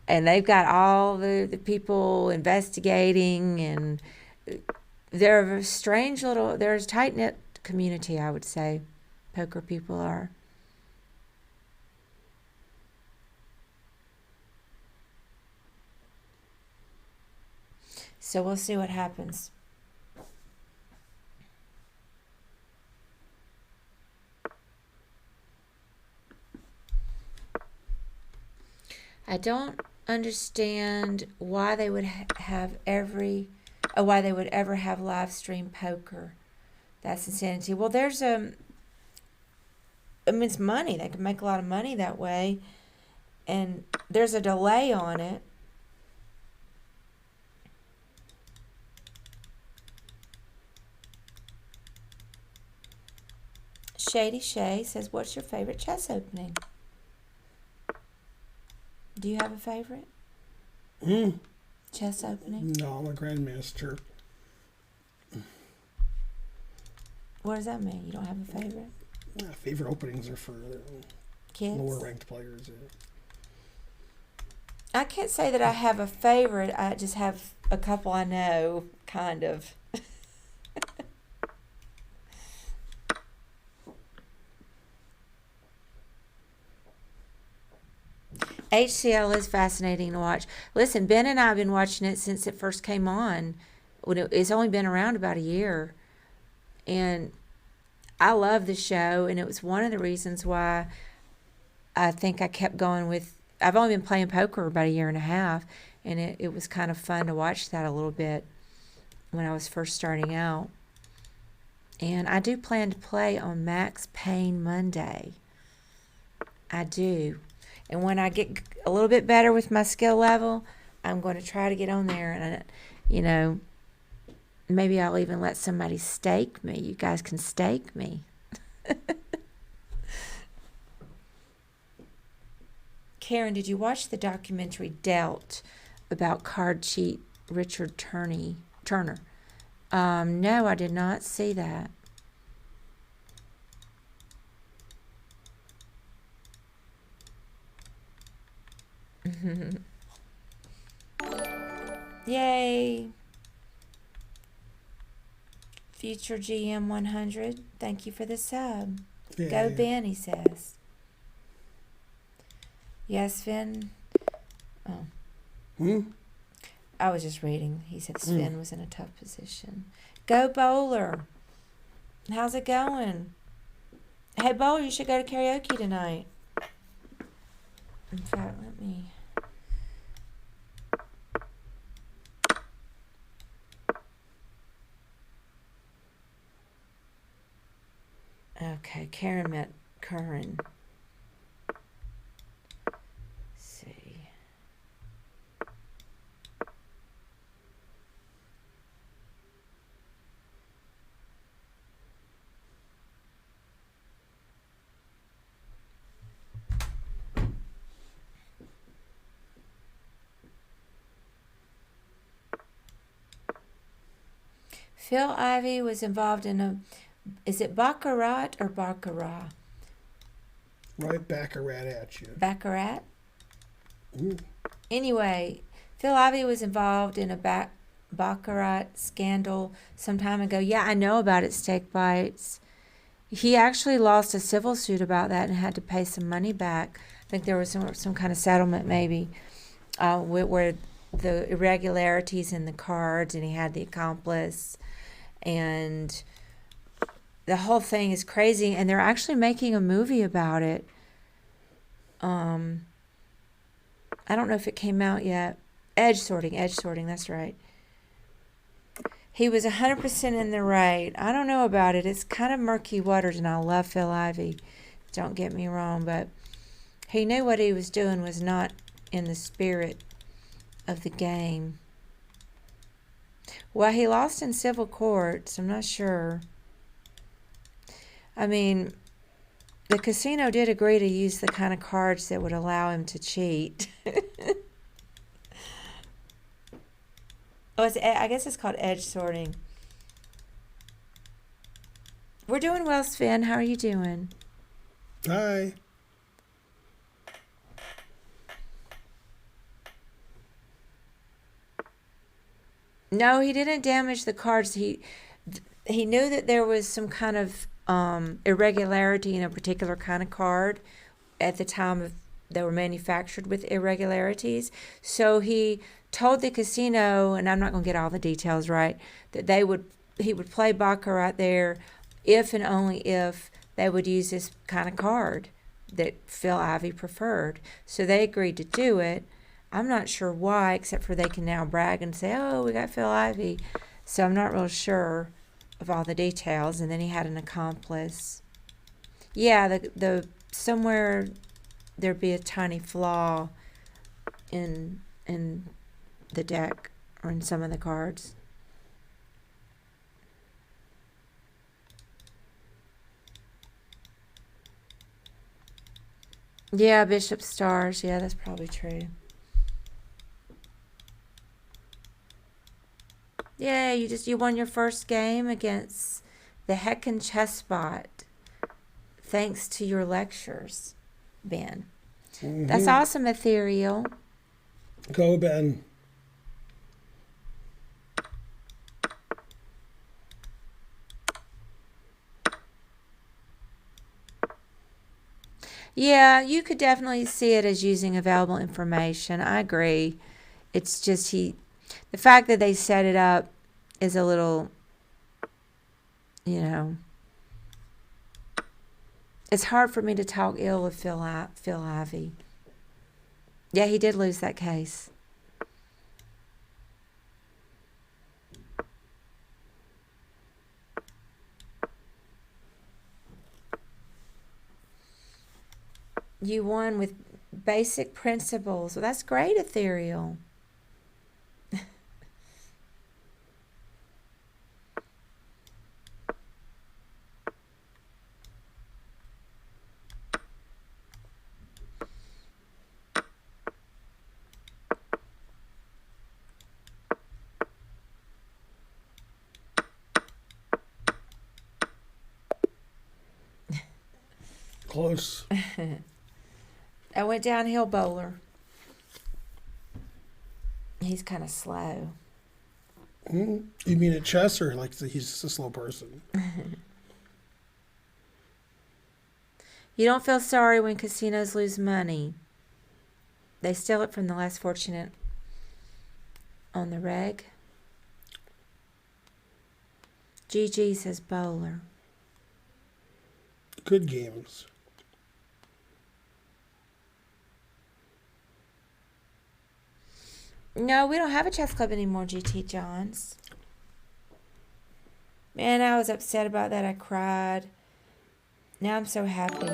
And they've got all the people investigating, and they're a strange little, they're a tight-knit community, I would say. Poker people are. So we'll see what happens. I don't understand why they would why they would ever have live stream poker. That's insanity. Well, there's I mean, it's money. They can make a lot of money that way, and there's a delay on it. Shady Shay says, "What's your favorite chess opening?" Do you have a favorite? Chess opening? No, I'm a grandmaster. What does that mean? You don't have a favorite? Yeah, favorite openings are for Kids? lower ranked players. Yeah. I can't say that I have a favorite. I just have a couple I know, kind of. HCL is fascinating to watch. Listen, Ben and I have been watching it since it first came on. It's only been around about a year. And I love the show, and it was one of the reasons why I think I kept going with... I've only been playing poker about a year and a half, and it was kind of fun to watch that a little bit when I was first starting out. And I do plan to play on Max Payne Monday. I do. And when I get a little bit better with my skill level, I'm going to try to get on there. And, you know, maybe I'll even let somebody stake me. You guys can stake me. Karen, did you watch the documentary Dealt about card cheat Richard Turner? No, I did not see that. Yay. Future GM 100, thank you for the sub. Yeah. Go Ben, he says. Yes, Sven. Oh. I was just reading. He said Sven was in a tough position. Go Bowler. How's it going? Hey Bowler, you should go to karaoke tonight. In fact, let me... Okay, Karen meant Curran. Let's see. Phil Ivey was involved in a, is it Baccarat or Baccarat? Right back at you. Baccarat? Ooh. Anyway, Phil Ivey was involved in a Baccarat scandal some time ago. Yeah, I know about it, Steak Bites. He actually lost a civil suit about that and had to pay some money back. I think there was some kind of settlement maybe where the irregularities in the cards and he had the accomplice. And the whole thing is crazy, and they're actually making a movie about it. I don't know if it came out yet. Edge sorting, that's right. He was 100% in the right. I don't know about it. It's kind of murky waters, and I love Phil Ivey. Don't get me wrong, but he knew what he was doing was not in the spirit of the game. Well, he lost in civil courts. I'm not sure. I mean, the casino did agree to use the kind of cards that would allow him to cheat. I guess it's called edge sorting. We're doing well, Sven. How are you doing? Hi. No, he didn't damage the cards. He knew that there was some kind of irregularity in a particular kind of card at the time they were manufactured with irregularities. So he told the casino, and I'm not going to get all the details right, that he would play baccarat there if and only if they would use this kind of card that Phil Ivey preferred. So they agreed to do it. I'm not sure why, except for they can now brag and say, oh, we got Phil Ivey. So I'm not real sure of all the details. And then he had an accomplice. Yeah, the somewhere there'd be a tiny flaw in the deck or in some of the cards. Yeah, Bishop Stars. Yeah, that's probably true. Yeah, you won your first game against the Heckin' Chessbot. Thanks to your lectures, Ben. Mm-hmm. That's awesome, Ethereal. Go, Ben. Yeah, you could definitely see it as using available information. I agree. It's just the fact that they set it up is a little, it's hard for me to talk ill of Phil Ivey. Yeah, he did lose that case. You won with basic principles. Well, that's great, Ethereal. Close. I went downhill bowler. He's kind of slow. You mean at chess, or like he's just a slow person? You don't feel sorry when casinos lose money. They steal it from the less fortunate on the reg. GG says bowler. Good games. No, we don't have a chess club anymore, GT Johns. Man, I was upset about that. I cried. Now I'm so happy.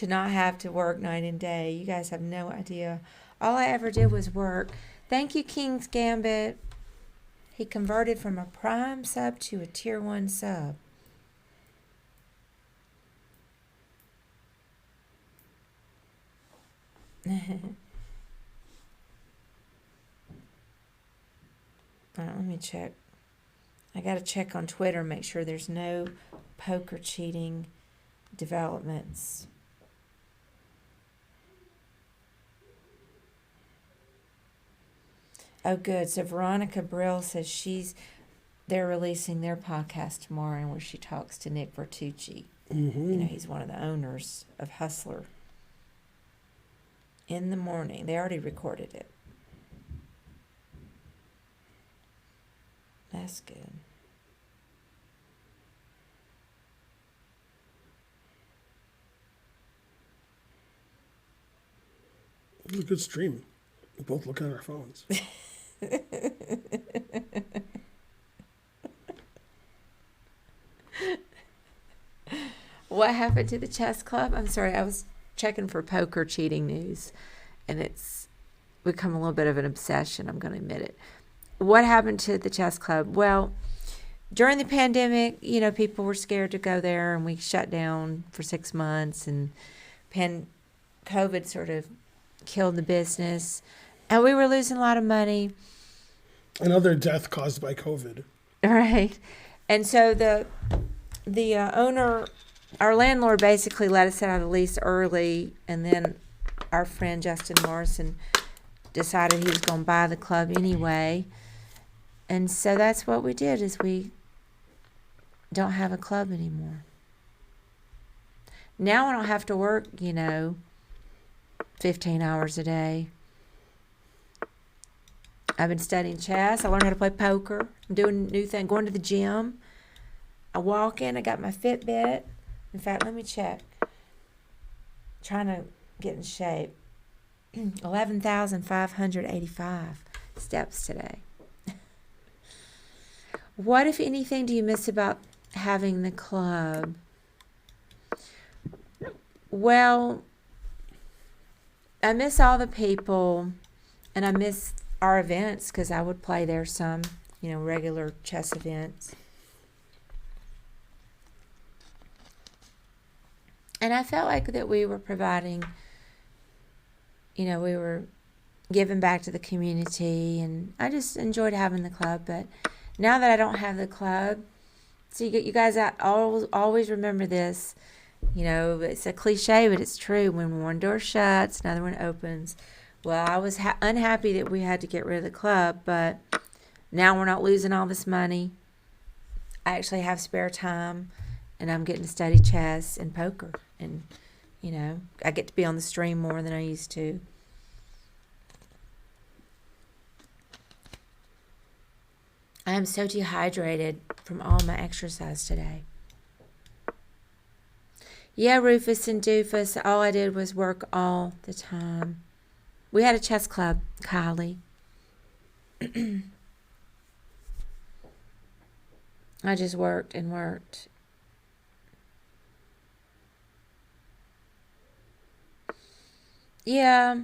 to not have to work night and day. You guys have no idea. All I ever did was work. Thank you, King's Gambit. He converted from a Prime sub to a Tier 1 sub. Let me check. I got to check on Twitter, make sure there's no poker cheating developments. Oh, good. So Veronica Brill says they're releasing their podcast tomorrow where she talks to Nick Bertucci. Mm-hmm. You know, he's one of the owners of Hustler. In the morning. They already recorded it. That's good. It was a good stream. We're both looking at our phones. What happened to the chess club? I'm sorry, I was checking for poker cheating news, and it's become a little bit of an obsession. I'm going to admit it. What happened to the chess club? Well, during the pandemic, you know, people were scared to go there, and we shut down for 6 months, and COVID sort of killed the business, and we were losing a lot of money. Another death caused by COVID. Right. And so the owner, our landlord, basically let us out of the lease early, and then our friend Justin Morrison decided he was going to buy the club anyway. And so that's what we did, is we don't have a club anymore. Now I don't have to work, 15 hours a day. I've been studying chess. I learned how to play poker. I'm doing a new thing, going to the gym. I walk in, I got my Fitbit. In fact, let me check. Trying to get in shape. 11,585 steps today. What, if anything, do you miss about having the club? Well, I miss all the people, and I miss our events, because I would play there some, regular chess events. And I felt like that we were providing, we were giving back to the community, and I just enjoyed having the club. But now that I don't have the club, so you guys always remember this. It's a cliche, but it's true. When one door shuts, another one opens. Well, I was unhappy that we had to get rid of the club, but now we're not losing all this money. I actually have spare time, and I'm getting to study chess and poker. And, I get to be on the stream more than I used to. I am so dehydrated from all my exercise today. Yeah, Rufus and Doofus, all I did was work all the time. We had a chess club, Kylie. I just worked and worked. Yeah.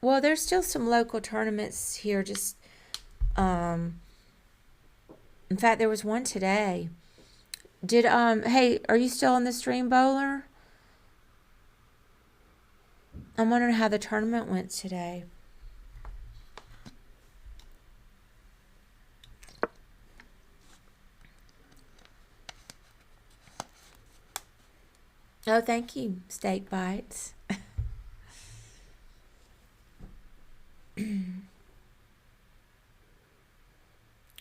Well, there's still some local tournaments here. In fact, there was one today. Hey, are you still on the stream, Bowler? I'm wondering how the tournament went today. Oh, thank you, Steak Bites.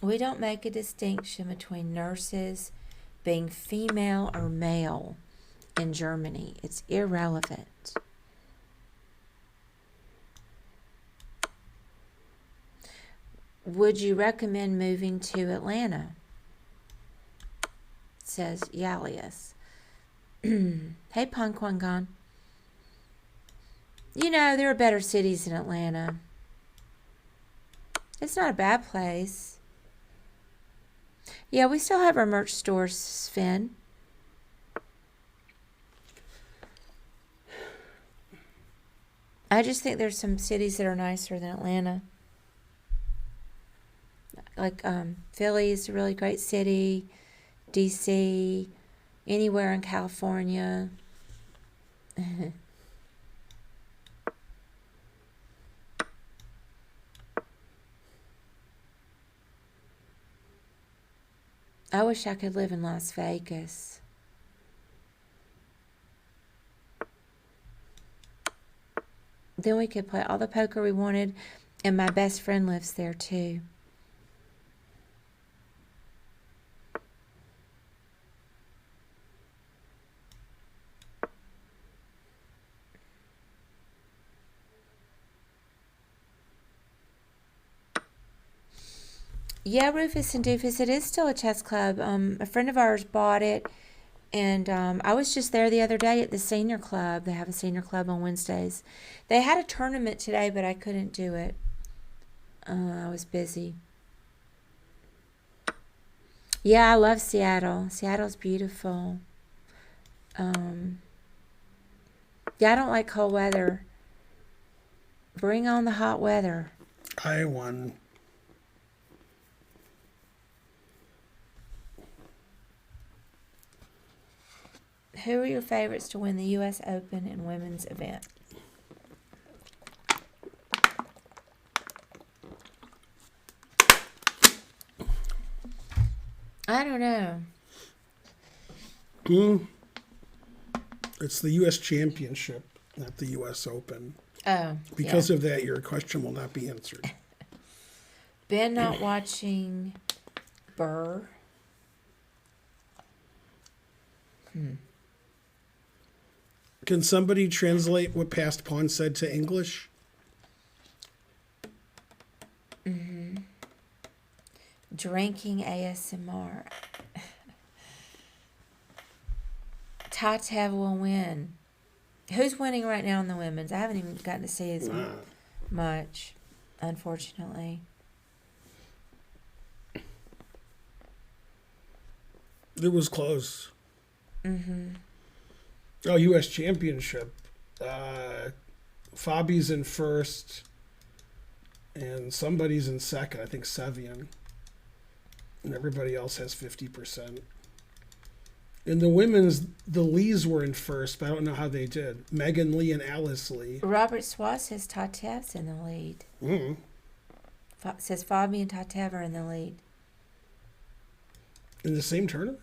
We don't make a distinction between nurses being female or male in Germany. It's irrelevant. Would you recommend moving to Atlanta? Says Yalius. Hey, Punkwangon. There are better cities than Atlanta. It's not a bad place. Yeah, we still have our merch stores, Finn. I just think there's some cities that are nicer than Atlanta. Like Philly is a really great city. DC, anywhere in California. I wish I could live in Las Vegas. Then we could play all the poker we wanted, and my best friend lives there too. Yeah, Rufus and Doofus, it is still a chess club. A friend of ours bought it, and I was just there the other day at the senior club. They have a senior club on Wednesdays. They had a tournament today, but I couldn't do it. I was busy. Yeah, I love Seattle. Seattle's beautiful. Yeah, I don't like cold weather. Bring on the hot weather. I won. Who are your favorites to win the U.S. Open in women's event? I don't know. It's the U.S. Championship, not the U.S. Open. Oh, Because of that, your question will not be answered. Ben not watching Burr. Can somebody translate what Past Pawn said to English? Drinking ASMR. Tatev will win. Who's winning right now in the women's? I haven't even gotten to see as much, unfortunately. It was close. Oh, U.S. Championship. Fabi's in first, and somebody's in second. I think Sevian. And everybody else has 50%. In the women's, the Lees were in first, but I don't know how they did. Megan Lee and Alice Lee. Robert Swat says Tatev's in the lead. Says Fabi and Tatev are in the lead. In the same tournament?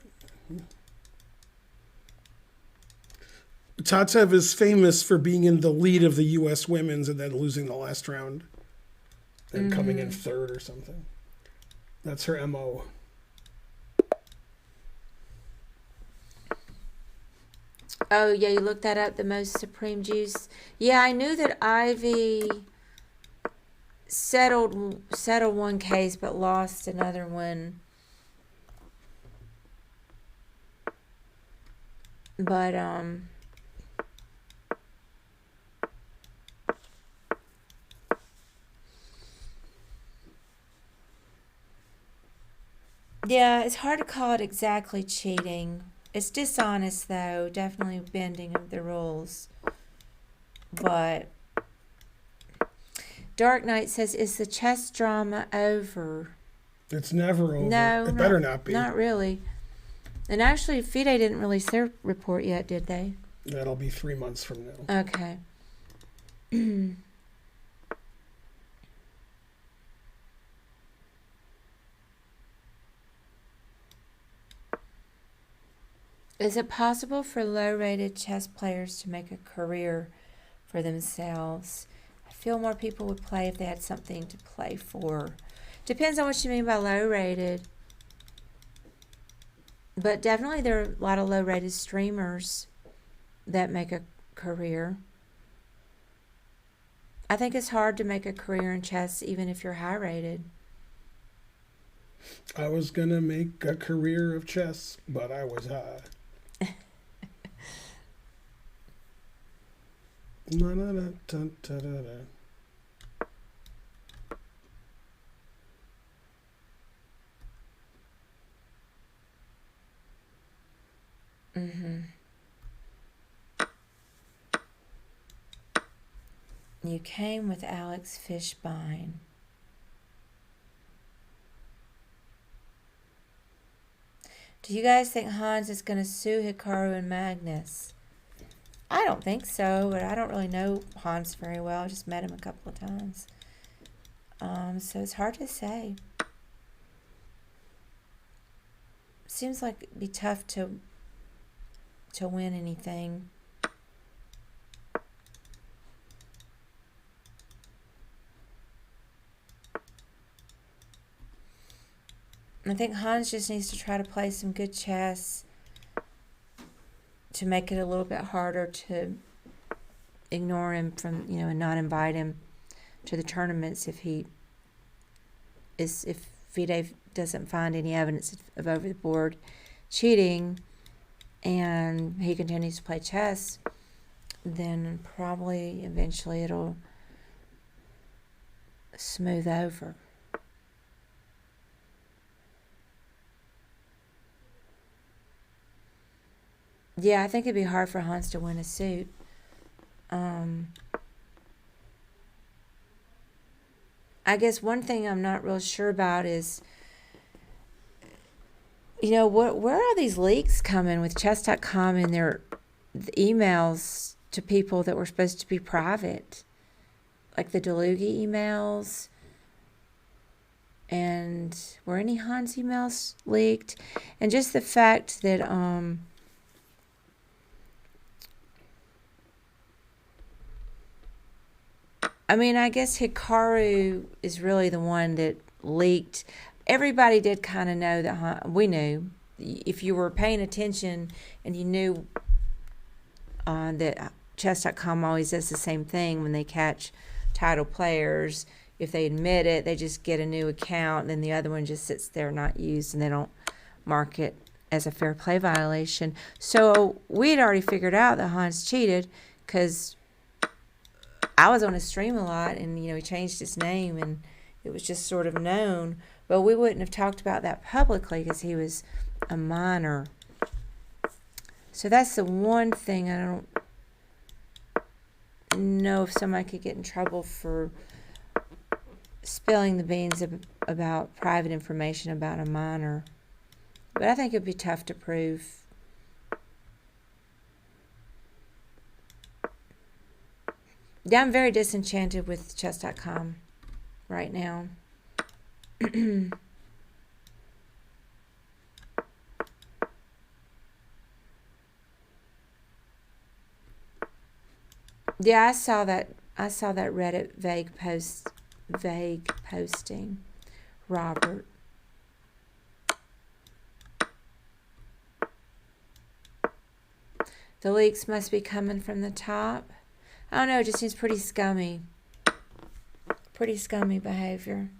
Tatev is famous for being in the lead of the U.S. women's and then losing the last round and coming in third or something. That's her MO. Oh, yeah, you looked that up, the most supreme juice. Yeah, I knew that Ivy settled one case but lost another one. But yeah, it's hard to call it exactly cheating. It's dishonest, though. Definitely bending of the rules. But Dark Knight says, is the chess drama over? It's never over. No. It better not be. Not really. And actually, FIDE didn't release their report yet, did they? That'll be 3 months from now. Okay. Is it possible for low-rated chess players to make a career for themselves? I feel more people would play if they had something to play for. Depends on what you mean by low-rated. But definitely there are a lot of low-rated streamers that make a career. I think it's hard to make a career in chess even if you're high-rated. I was going to make a career of chess, but I was high. You came with Alex Fishbein. Do you guys think Hans is going to sue Hikaru and Magnus? I don't think so, but I don't really know Hans very well. I just met him a couple of times. So it's hard to say. Seems like it'd be tough to win anything. I think Hans just needs to try to play some good chess to make it a little bit harder to ignore him from, and not invite him to the tournaments if Fide doesn't find any evidence of over the board cheating and he continues to play chess, then probably eventually it'll smooth over. Yeah, I think it'd be hard for Hans to win a suit. I guess one thing I'm not real sure about is, where are these leaks coming with chess.com and their emails to people that were supposed to be private? Like the Delugi emails. And were any Hans emails leaked? And just the fact that, I guess Hikaru is really the one that leaked. Everybody did kind of know that we knew. If you were paying attention and you knew that chess.com always does the same thing when they catch title players. If they admit it, they just get a new account, and then the other one just sits there not used, and they don't mark it as a fair play violation. So we had already figured out that Hans cheated because I was on his stream a lot, and he changed his name, and it was just sort of known. But we wouldn't have talked about that publicly because he was a minor. So that's the one thing I don't know if somebody could get in trouble for spilling the beans about private information about a minor. But I think it'd be tough to prove. Yeah, I'm very disenchanted with chess.com right now. Yeah, I saw that Reddit vague posting, Robert. The leaks must be coming from the top. I don't know, it just seems pretty scummy. Pretty scummy behavior.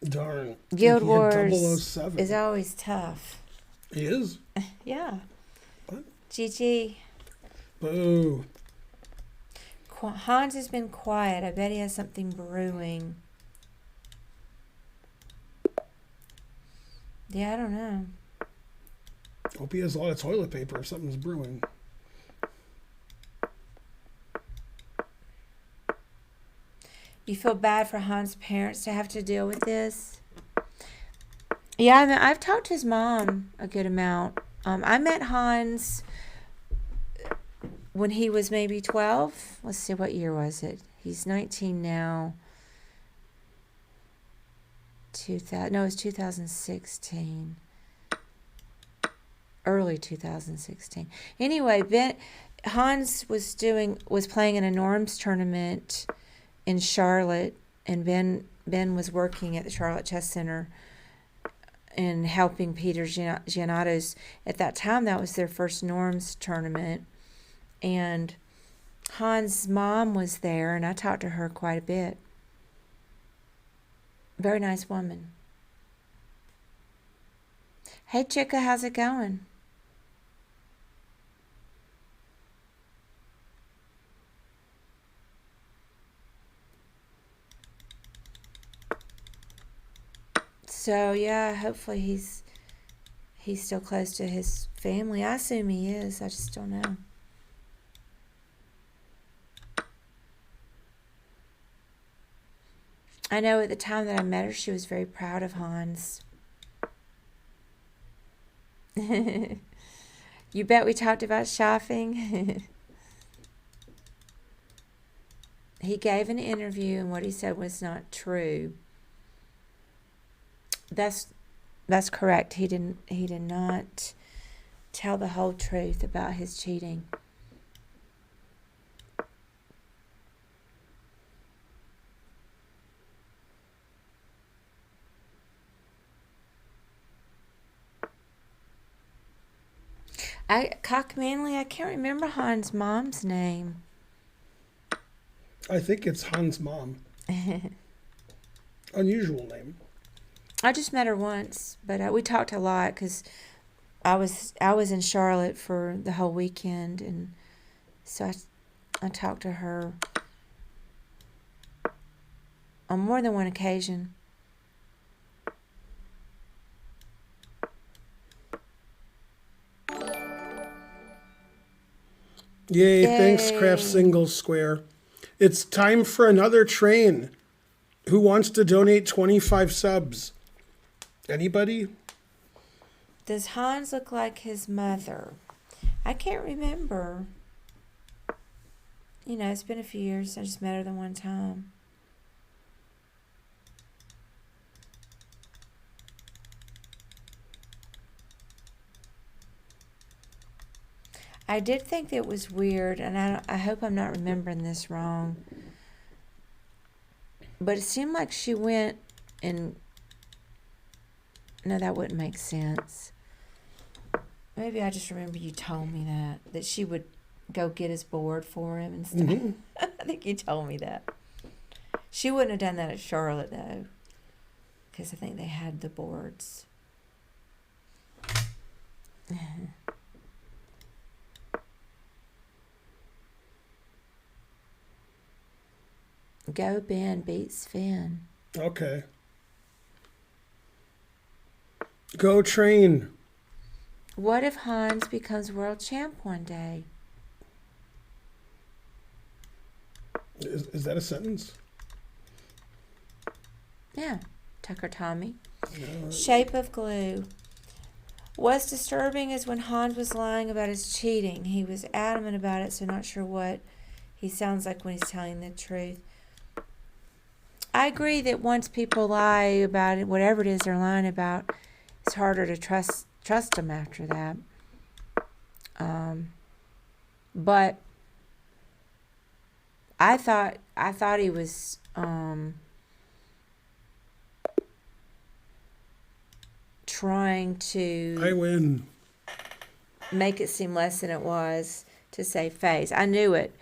Darn. Guild He had Wars 007. is always tough. He is? Yeah. What? GG. Boo. Hans has been quiet. I bet he has something brewing. Yeah, I don't know. Hope he has a lot of toilet paper if something's brewing. You feel bad for Hans' parents to have to deal with this? Yeah, I've talked to his mom a good amount. I met Hans when he was maybe 12. Let's see, what year was it? He's 19 now. No, it was 2016. Early 2016. Anyway, Hans was playing in a Norms tournament in Charlotte, and Ben was working at the Charlotte Chess Center and helping Peter Giannatos. At that time, that was their first Norms tournament, and Hans' mom was there, and I talked to her quite a bit. Very nice woman. Hey, Chica, how's it going? So yeah, hopefully he's still close to his family. I assume he is. I just don't know. I know at the time that I met her, she was very proud of Hans. You bet we talked about shopping. He gave an interview, and what he said was not true. That's correct. He did not tell the whole truth about his cheating. Cockmanley, I can't remember Hans' mom's name. I think it's Hans' mom. Unusual name. I just met her once, but we talked a lot because I was in Charlotte for the whole weekend, and so I talked to her on more than one occasion. Yay, Yay. thanks, Craft Single Square. It's time for another train. Who wants to donate 25 subs? Anybody? Does Hans look like his mother? I can't remember. You know, it's been a few years. I just met her the one time. I did think that it was weird, and I hope I'm not remembering this wrong. But it seemed like she went and... No, that wouldn't make sense. Maybe I just remember you told me that she would go get his board for him and stuff. Mm-hmm. I think you told me that. She wouldn't have done that at Charlotte, though, because I think they had the boards. Go Ben beats Finn. Okay. Go train. What if Hans becomes world champ one day? Is that a sentence? Yeah. Tucker Tommy. Shape of glue. What's disturbing is when Hans was lying about his cheating. He was adamant about it, so not sure what he sounds like when he's telling the truth. I agree that once people lie about it, whatever it is they're lying about, it's harder to trust them after that. But I thought he was trying to I win. make it seem less than it was to save face. I knew it.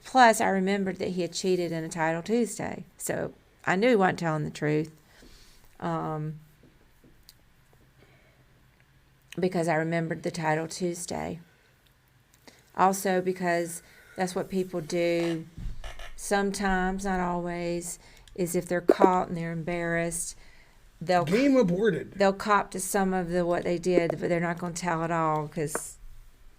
Plus, I remembered that he had cheated in a Title Tuesday, so I knew he wasn't telling the truth. Because I remembered the Title Tuesday. Also because that's what people do sometimes, not always, is if they're caught and they're embarrassed, Game aborted. they'll cop to some of what they did, but they're not going to tell it all because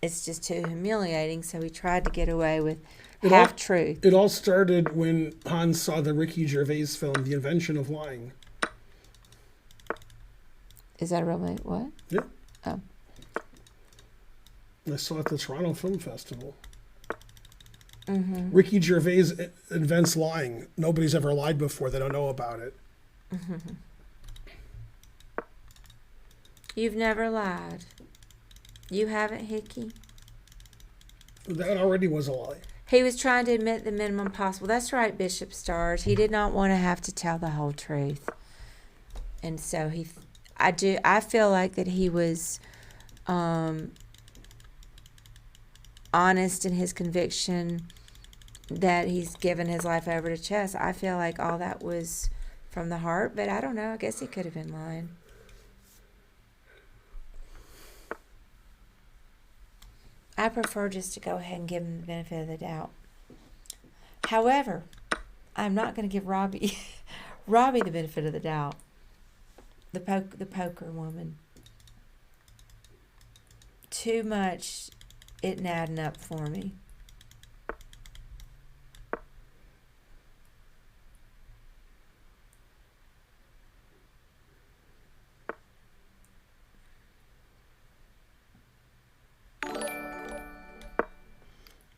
it's just too humiliating. So he tried to get away with half truth. It all started when Hans saw the Ricky Gervais film, The Invention of Lying. Is that really what? Yeah. Oh. I saw it at the Toronto Film Festival. Mm-hmm. Ricky Gervais invents lying. Nobody's ever lied before. They don't know about it. Mm-hmm. You've never lied. You haven't, Hickey? That already was a lie. He was trying to admit the minimum possible. That's right, Bishop Stars. He did not want to have to tell the whole truth. And so I feel like that he was honest in his conviction that he's given his life over to chess. I feel like all that was from the heart, but I don't know. I guess he could have been lying. I prefer just to go ahead and give him the benefit of the doubt. However, I'm not going to give Robbie Robbie the benefit of the doubt. The poker woman. Too much isn't adding up for me.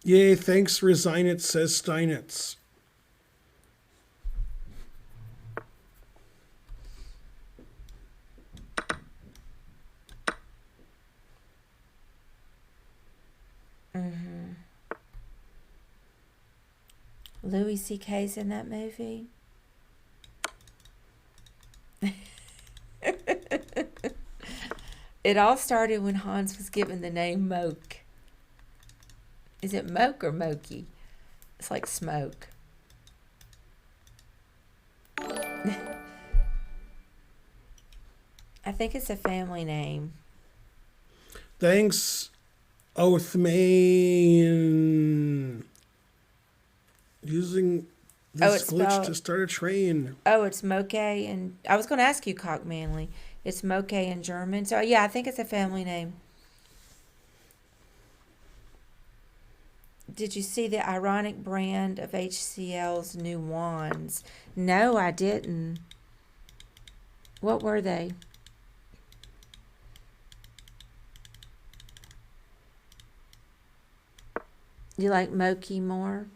Yay, thanks, Resign It, says Steinitz. Louis C.K.'s in that movie. It all started when Hans was given the name Moke. Is it Moke or Mokey? It's like smoke. I think it's a family name. Thanks, Oathman. Using this glitch to start a train. Oh, it's Moke, and I was going to ask you, Cock Manley. It's Moke in German. So, yeah, I think it's a family name. Did you see the ironic brand of HCL's new wands? No, I didn't. What were they? You like Moki more?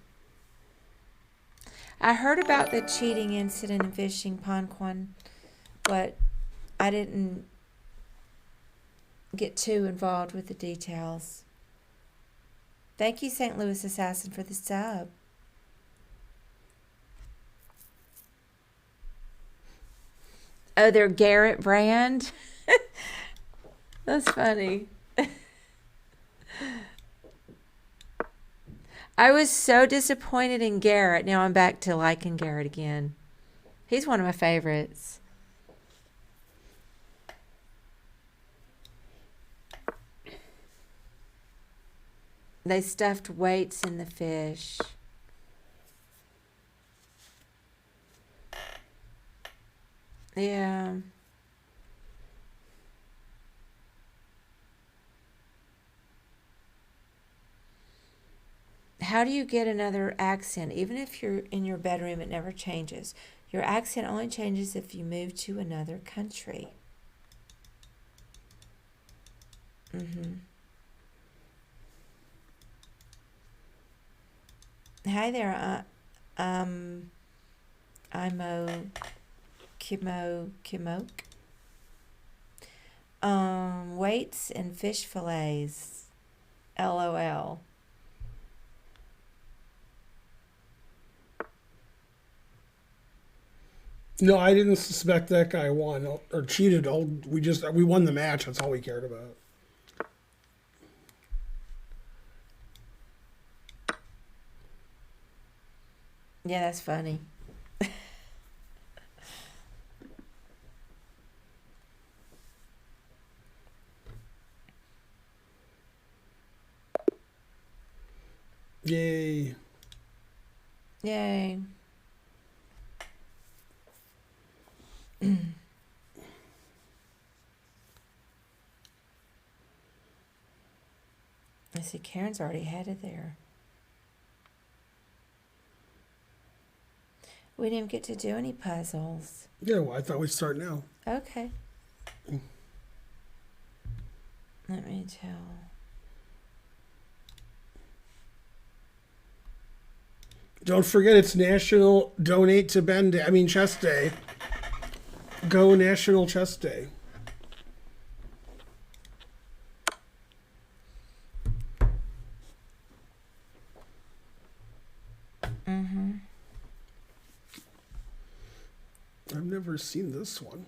I heard about the cheating incident in fishing Ponquan, but I didn't get too involved with the details. Thank you, St. Louis Assassin, for the sub. Oh, they're Garrett brand? That's funny. I was so disappointed in Garrett. Now I'm back to liking Garrett again. He's one of my favorites. They stuffed weights in the fish. Yeah. How do you get another accent? Even if you're in your bedroom, it never changes. Your accent only changes if you move to another country. Hi there, Kimoke. Weights and fish fillets. LOL. No, I didn't suspect that guy won or cheated. We won the match. That's all we cared about. Yeah, that's funny. Yay. Yay. I see Karen's already headed there. We didn't get to do any puzzles. Yeah, well, I thought we'd start now. Okay. Let me tell. Don't forget, it's National Donate to Ben Day. Chest Day. Go National Chest Day. I've never seen this one.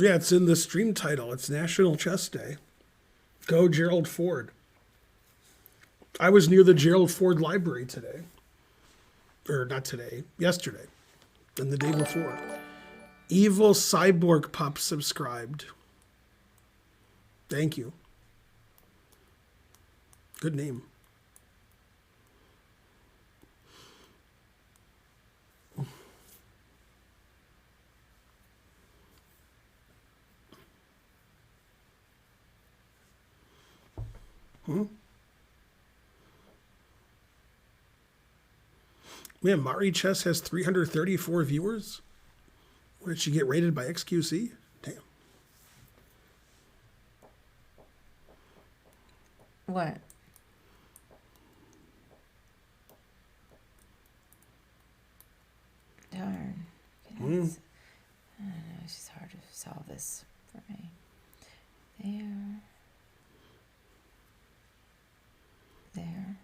Yeah, it's in the stream title. It's National Chess Day. Go Gerald Ford. I was near the Gerald Ford Library today. Or not today, yesterday. And the day before. Evil Cyborg Pup subscribed. Thank you. Good name. Man, Mari Chess has 334 viewers. What did she get rated by XQC? Damn. What? Darn. Goodness. I don't know. It's just hard to solve this for me. There. There.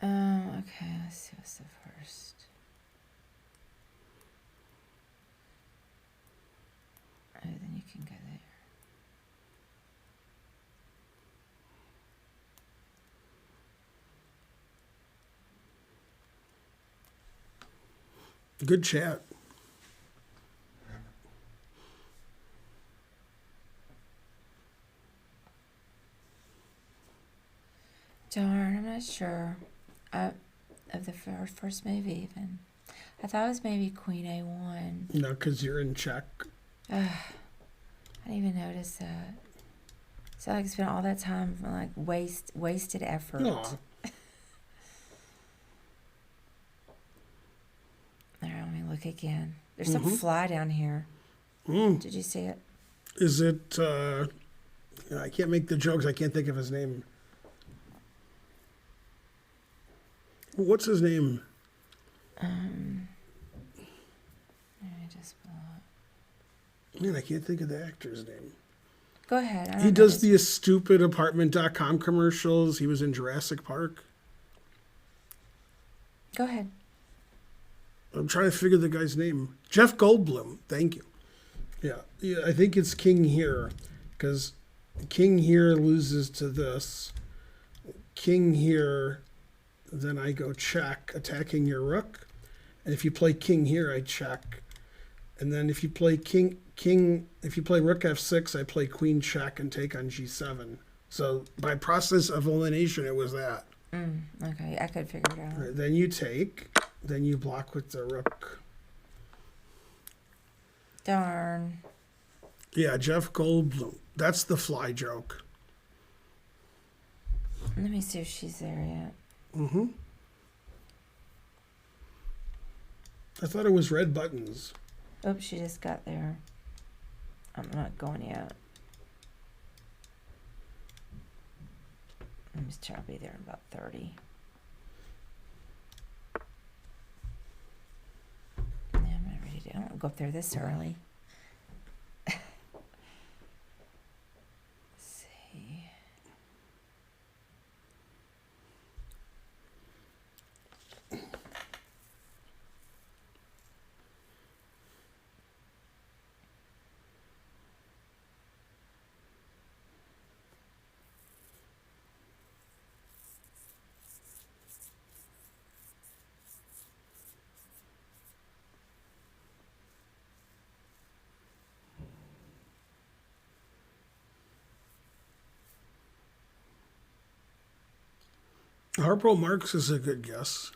Okay, let's see what's the first. Oh, then you can go there. Good chat. Darn, I'm not sure. Of the first move even. I thought it was maybe Queen A1. No, because you're in check. I didn't even notice that. So like spent all that time for like wasted effort. Aw. There, let me look again. There's some fly down here. Did you see it? Is it, I can't make the jokes. I can't think of his name. What's his name? Let me just pull up. Man, I can't think of the actor's name. Go ahead. I don't He know does this- the stupid apartment.com commercials. He was in Jurassic Park. Go ahead. I'm trying to figure the guy's name. Jeff Goldblum. Thank you. Yeah, I think it's King here, because King here loses to this. King here, then I go check, attacking your rook. And if you play king here, I check. And then if you play if you play rook f6, I play queen check and take on g7. So by process of elimination, it was that. Okay, I could figure it out. Right, then you take, then you block with the rook. Darn. Yeah, Jeff Goldblum. That's the fly joke. Let me see if she's there yet. I thought it was red buttons. Oops, she just got there. I'm not going yet. Let me just try to be there in about 30. Yeah, I'm not ready to. I don't want to go up there this early. Let's see. Harpo Marx is a good guess.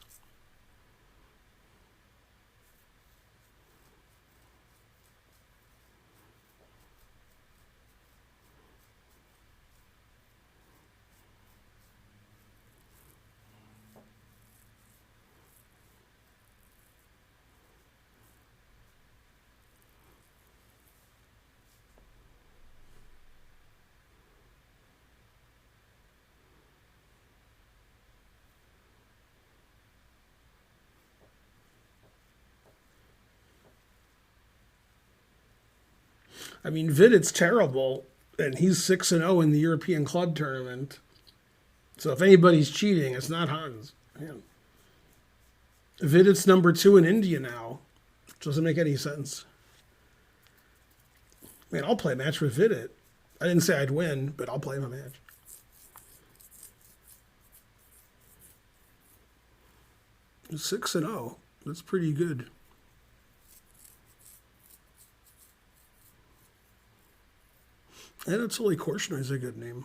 I mean, Vidit's terrible, and he's 6-0 in the European Club Tournament. So if anybody's cheating, it's not Hans. Man. Vidit's number 2 in India now. Doesn't make any sense. Man, I'll play a match with Vidit. I didn't say I'd win, but I'll play him a match. He's 6-0. That's pretty good. Anatoly Korchnoi is a good name.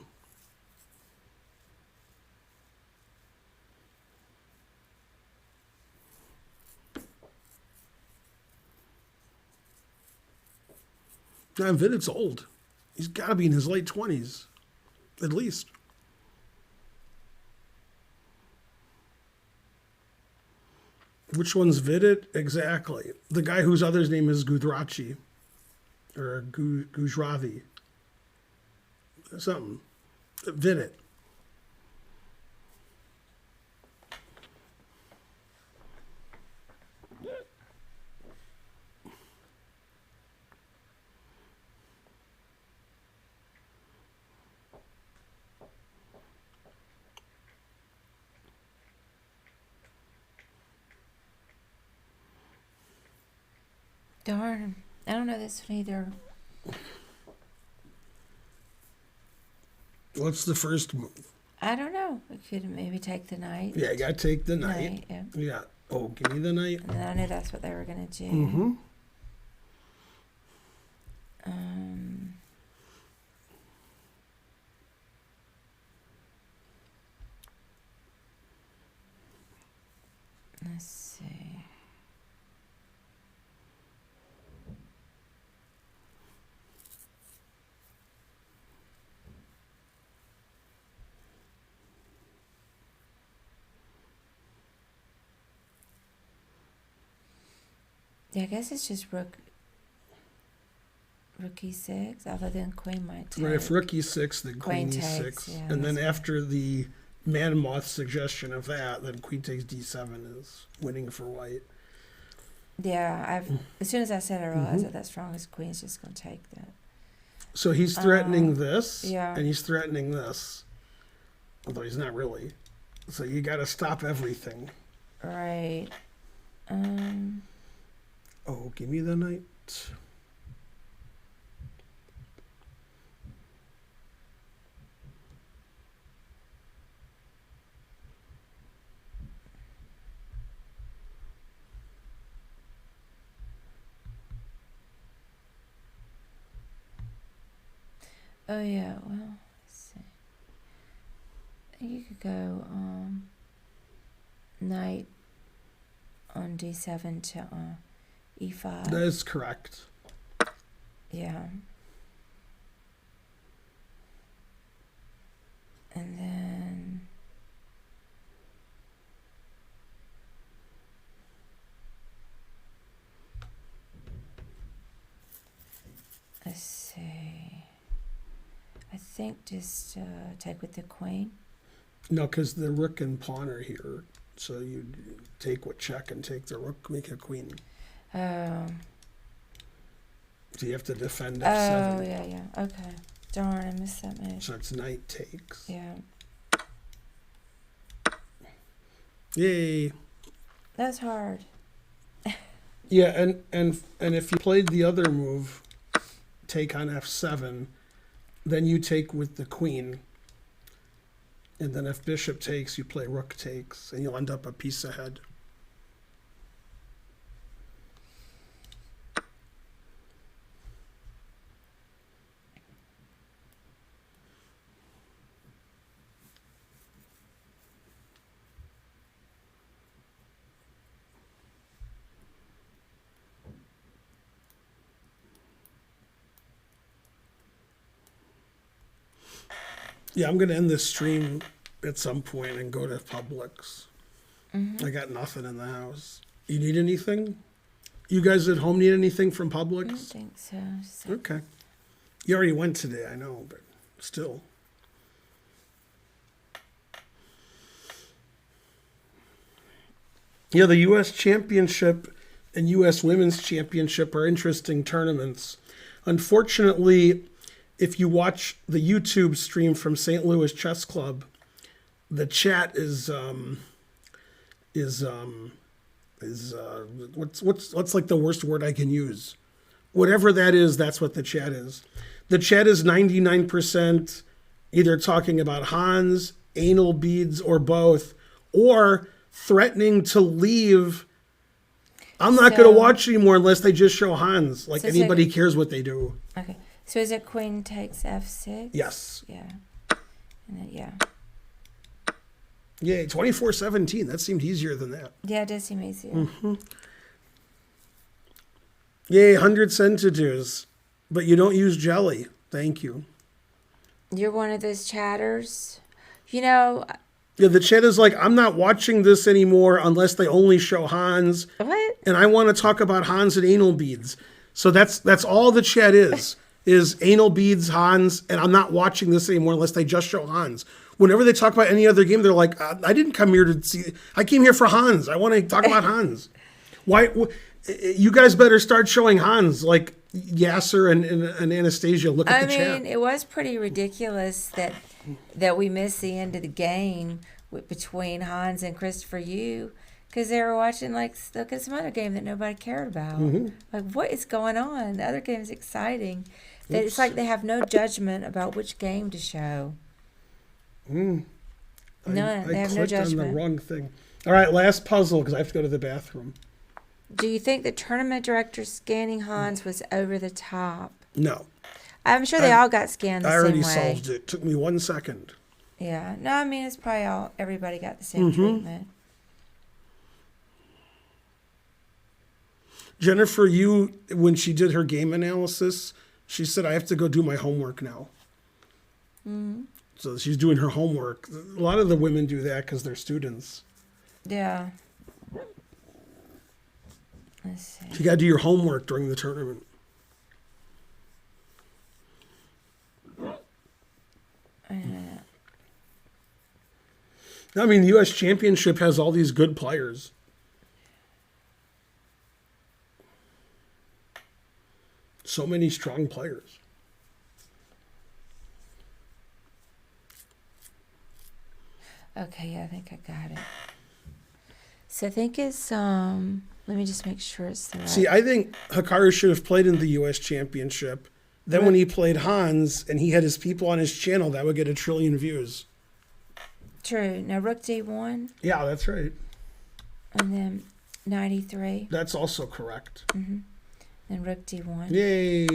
Now, Vidit's old. He's got to be in his late 20s, at least. Which one's Vidit? Exactly. The guy whose other's name is Gudrachi. Or Gujravi. Something. Vidit. Darn. I don't know this one either. What's the first move? I don't know. We could maybe take the knight. Yeah, you got to take the knight. Yeah. Yeah. Oh, give me the knight. And then I knew that's what they were going to do. Mm-hmm. Let's see. Yeah, I guess it's just rook e6, other than queen might take. Right, if rook e6, then queen Queen e6. takes, yeah, and then that's after the man moth suggestion of that, then queen takes d7 is winning for white. Yeah, as soon as I said it, I realized that strongest queen's just going to take that. So he's threatening this, yeah. and he's threatening this. Although he's not really. So you got to stop everything. Right. Oh, give me the knight. Oh, yeah, well, let's see. You could go knight on d7 to e5. That is correct. Yeah. And then let's see. I think just take with the queen. No, because the rook and pawn are here. So you take with check and take the rook, make a queen. Oh. So you have to defend Oh, f7. yeah. Okay. Darn, I missed that move. So it's knight takes. Yeah. Yay. That's hard. Yeah, and if you played the other move, take on f7, then you take with the queen. And then if bishop takes, you play rook takes, and you'll end up a piece ahead. Yeah, I'm going to end this stream at some point and go to Publix. I got nothing in the house. You need anything? You guys at home need anything from I don't Publix? think so. Okay. You already went today, I know, but still. Yeah, the U.S. Championship and U.S. Women's Championship are interesting tournaments. Unfortunately, if you watch the YouTube stream from St. Louis Chess Club, the chat is what's like the worst word I can use? Whatever that is, that's what the chat is. The chat is 99% either talking about Hans, anal beads, or both, or threatening to leave. I'm not going to watch anymore unless they just show Hans. Like anybody cares what they do. Okay. So is it queen takes f6? Yes. Yeah. And then, yeah. Yay, 24-17. That seemed easier than that. Yeah, it does seem easier. Mm-hmm. Yay, 100 sentators. But you don't use jelly. Thank you. You're one of those chatters. You know... Yeah, the chat is like, I'm not watching this anymore unless they only show Hans. What? And I want to talk about Hans and anal beads. So that's all the chat is anal beads, Hans, and I'm not watching this anymore unless they just show Hans. Whenever they talk about any other game, they're like, I didn't come here to see, I came here for Hans. I want to talk about Hans. Why? You guys better start showing Hans, like Yasser and Anastasia. Look at the chat. I mean, it was pretty ridiculous that we missed the end of the game between Hans and Christopher Yu because they were watching, like, look at some other game that nobody cared about. Mm-hmm. Like, what is going on? The other game is exciting. It's like they have no judgment about which game to show. None. They have no judgment. I clicked on the wrong thing. All right, last puzzle because I have to go to the bathroom. Do you think the tournament director scanning Hans was over the top? No. I'm sure they all got scanned the same way. I already solved it. Took me 1 second. Yeah. No, I mean, it's probably everybody got the same treatment. Jennifer, when she did her game analysis, she said, I have to go do my homework now. Mm-hmm. So she's doing her homework. A lot of the women do that because they're students. Yeah. Let's see. You got to do your homework during the tournament. I mean, the U.S. Championship has all these good players. So many strong players. Okay, yeah, I think I got it. So I think it's, let me just make sure it's the right. See, I think Hikaru should have played in the U.S. Championship. Then when he played Hans and he had his people on his channel, that would get 1 trillion views. True. Now, Rook D1. Yeah, that's right. And then 93. That's also correct. Mm-hmm. And Rook D1. Yay.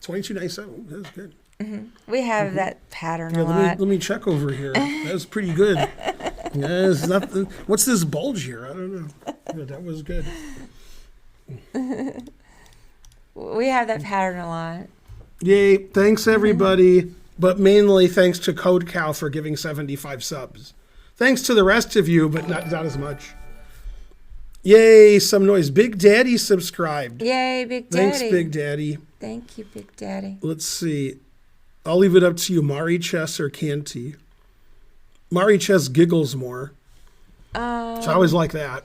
2297. That's good. Mm-hmm. We have that pattern a lot. lot. Let me check over here. That was pretty good. Nothing. What's this bulge here? I don't know. Yeah, that was good. We have that pattern a lot. Yay. Thanks, everybody. But mainly thanks to Code Cow for giving 75 subs. Thanks to the rest of you, but not as much. Yay, some noise. Big Daddy subscribed. Yay, Big Daddy. Thanks, Big Daddy. Thank you, Big Daddy. Let's see. I'll leave it up to you, Mari Chess or Canty. Mari Chess giggles more. So I always like that.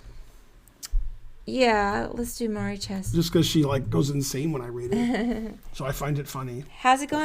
Yeah, let's do Mari Chess. Just because she goes insane when I read it. So I find it funny. How's it going?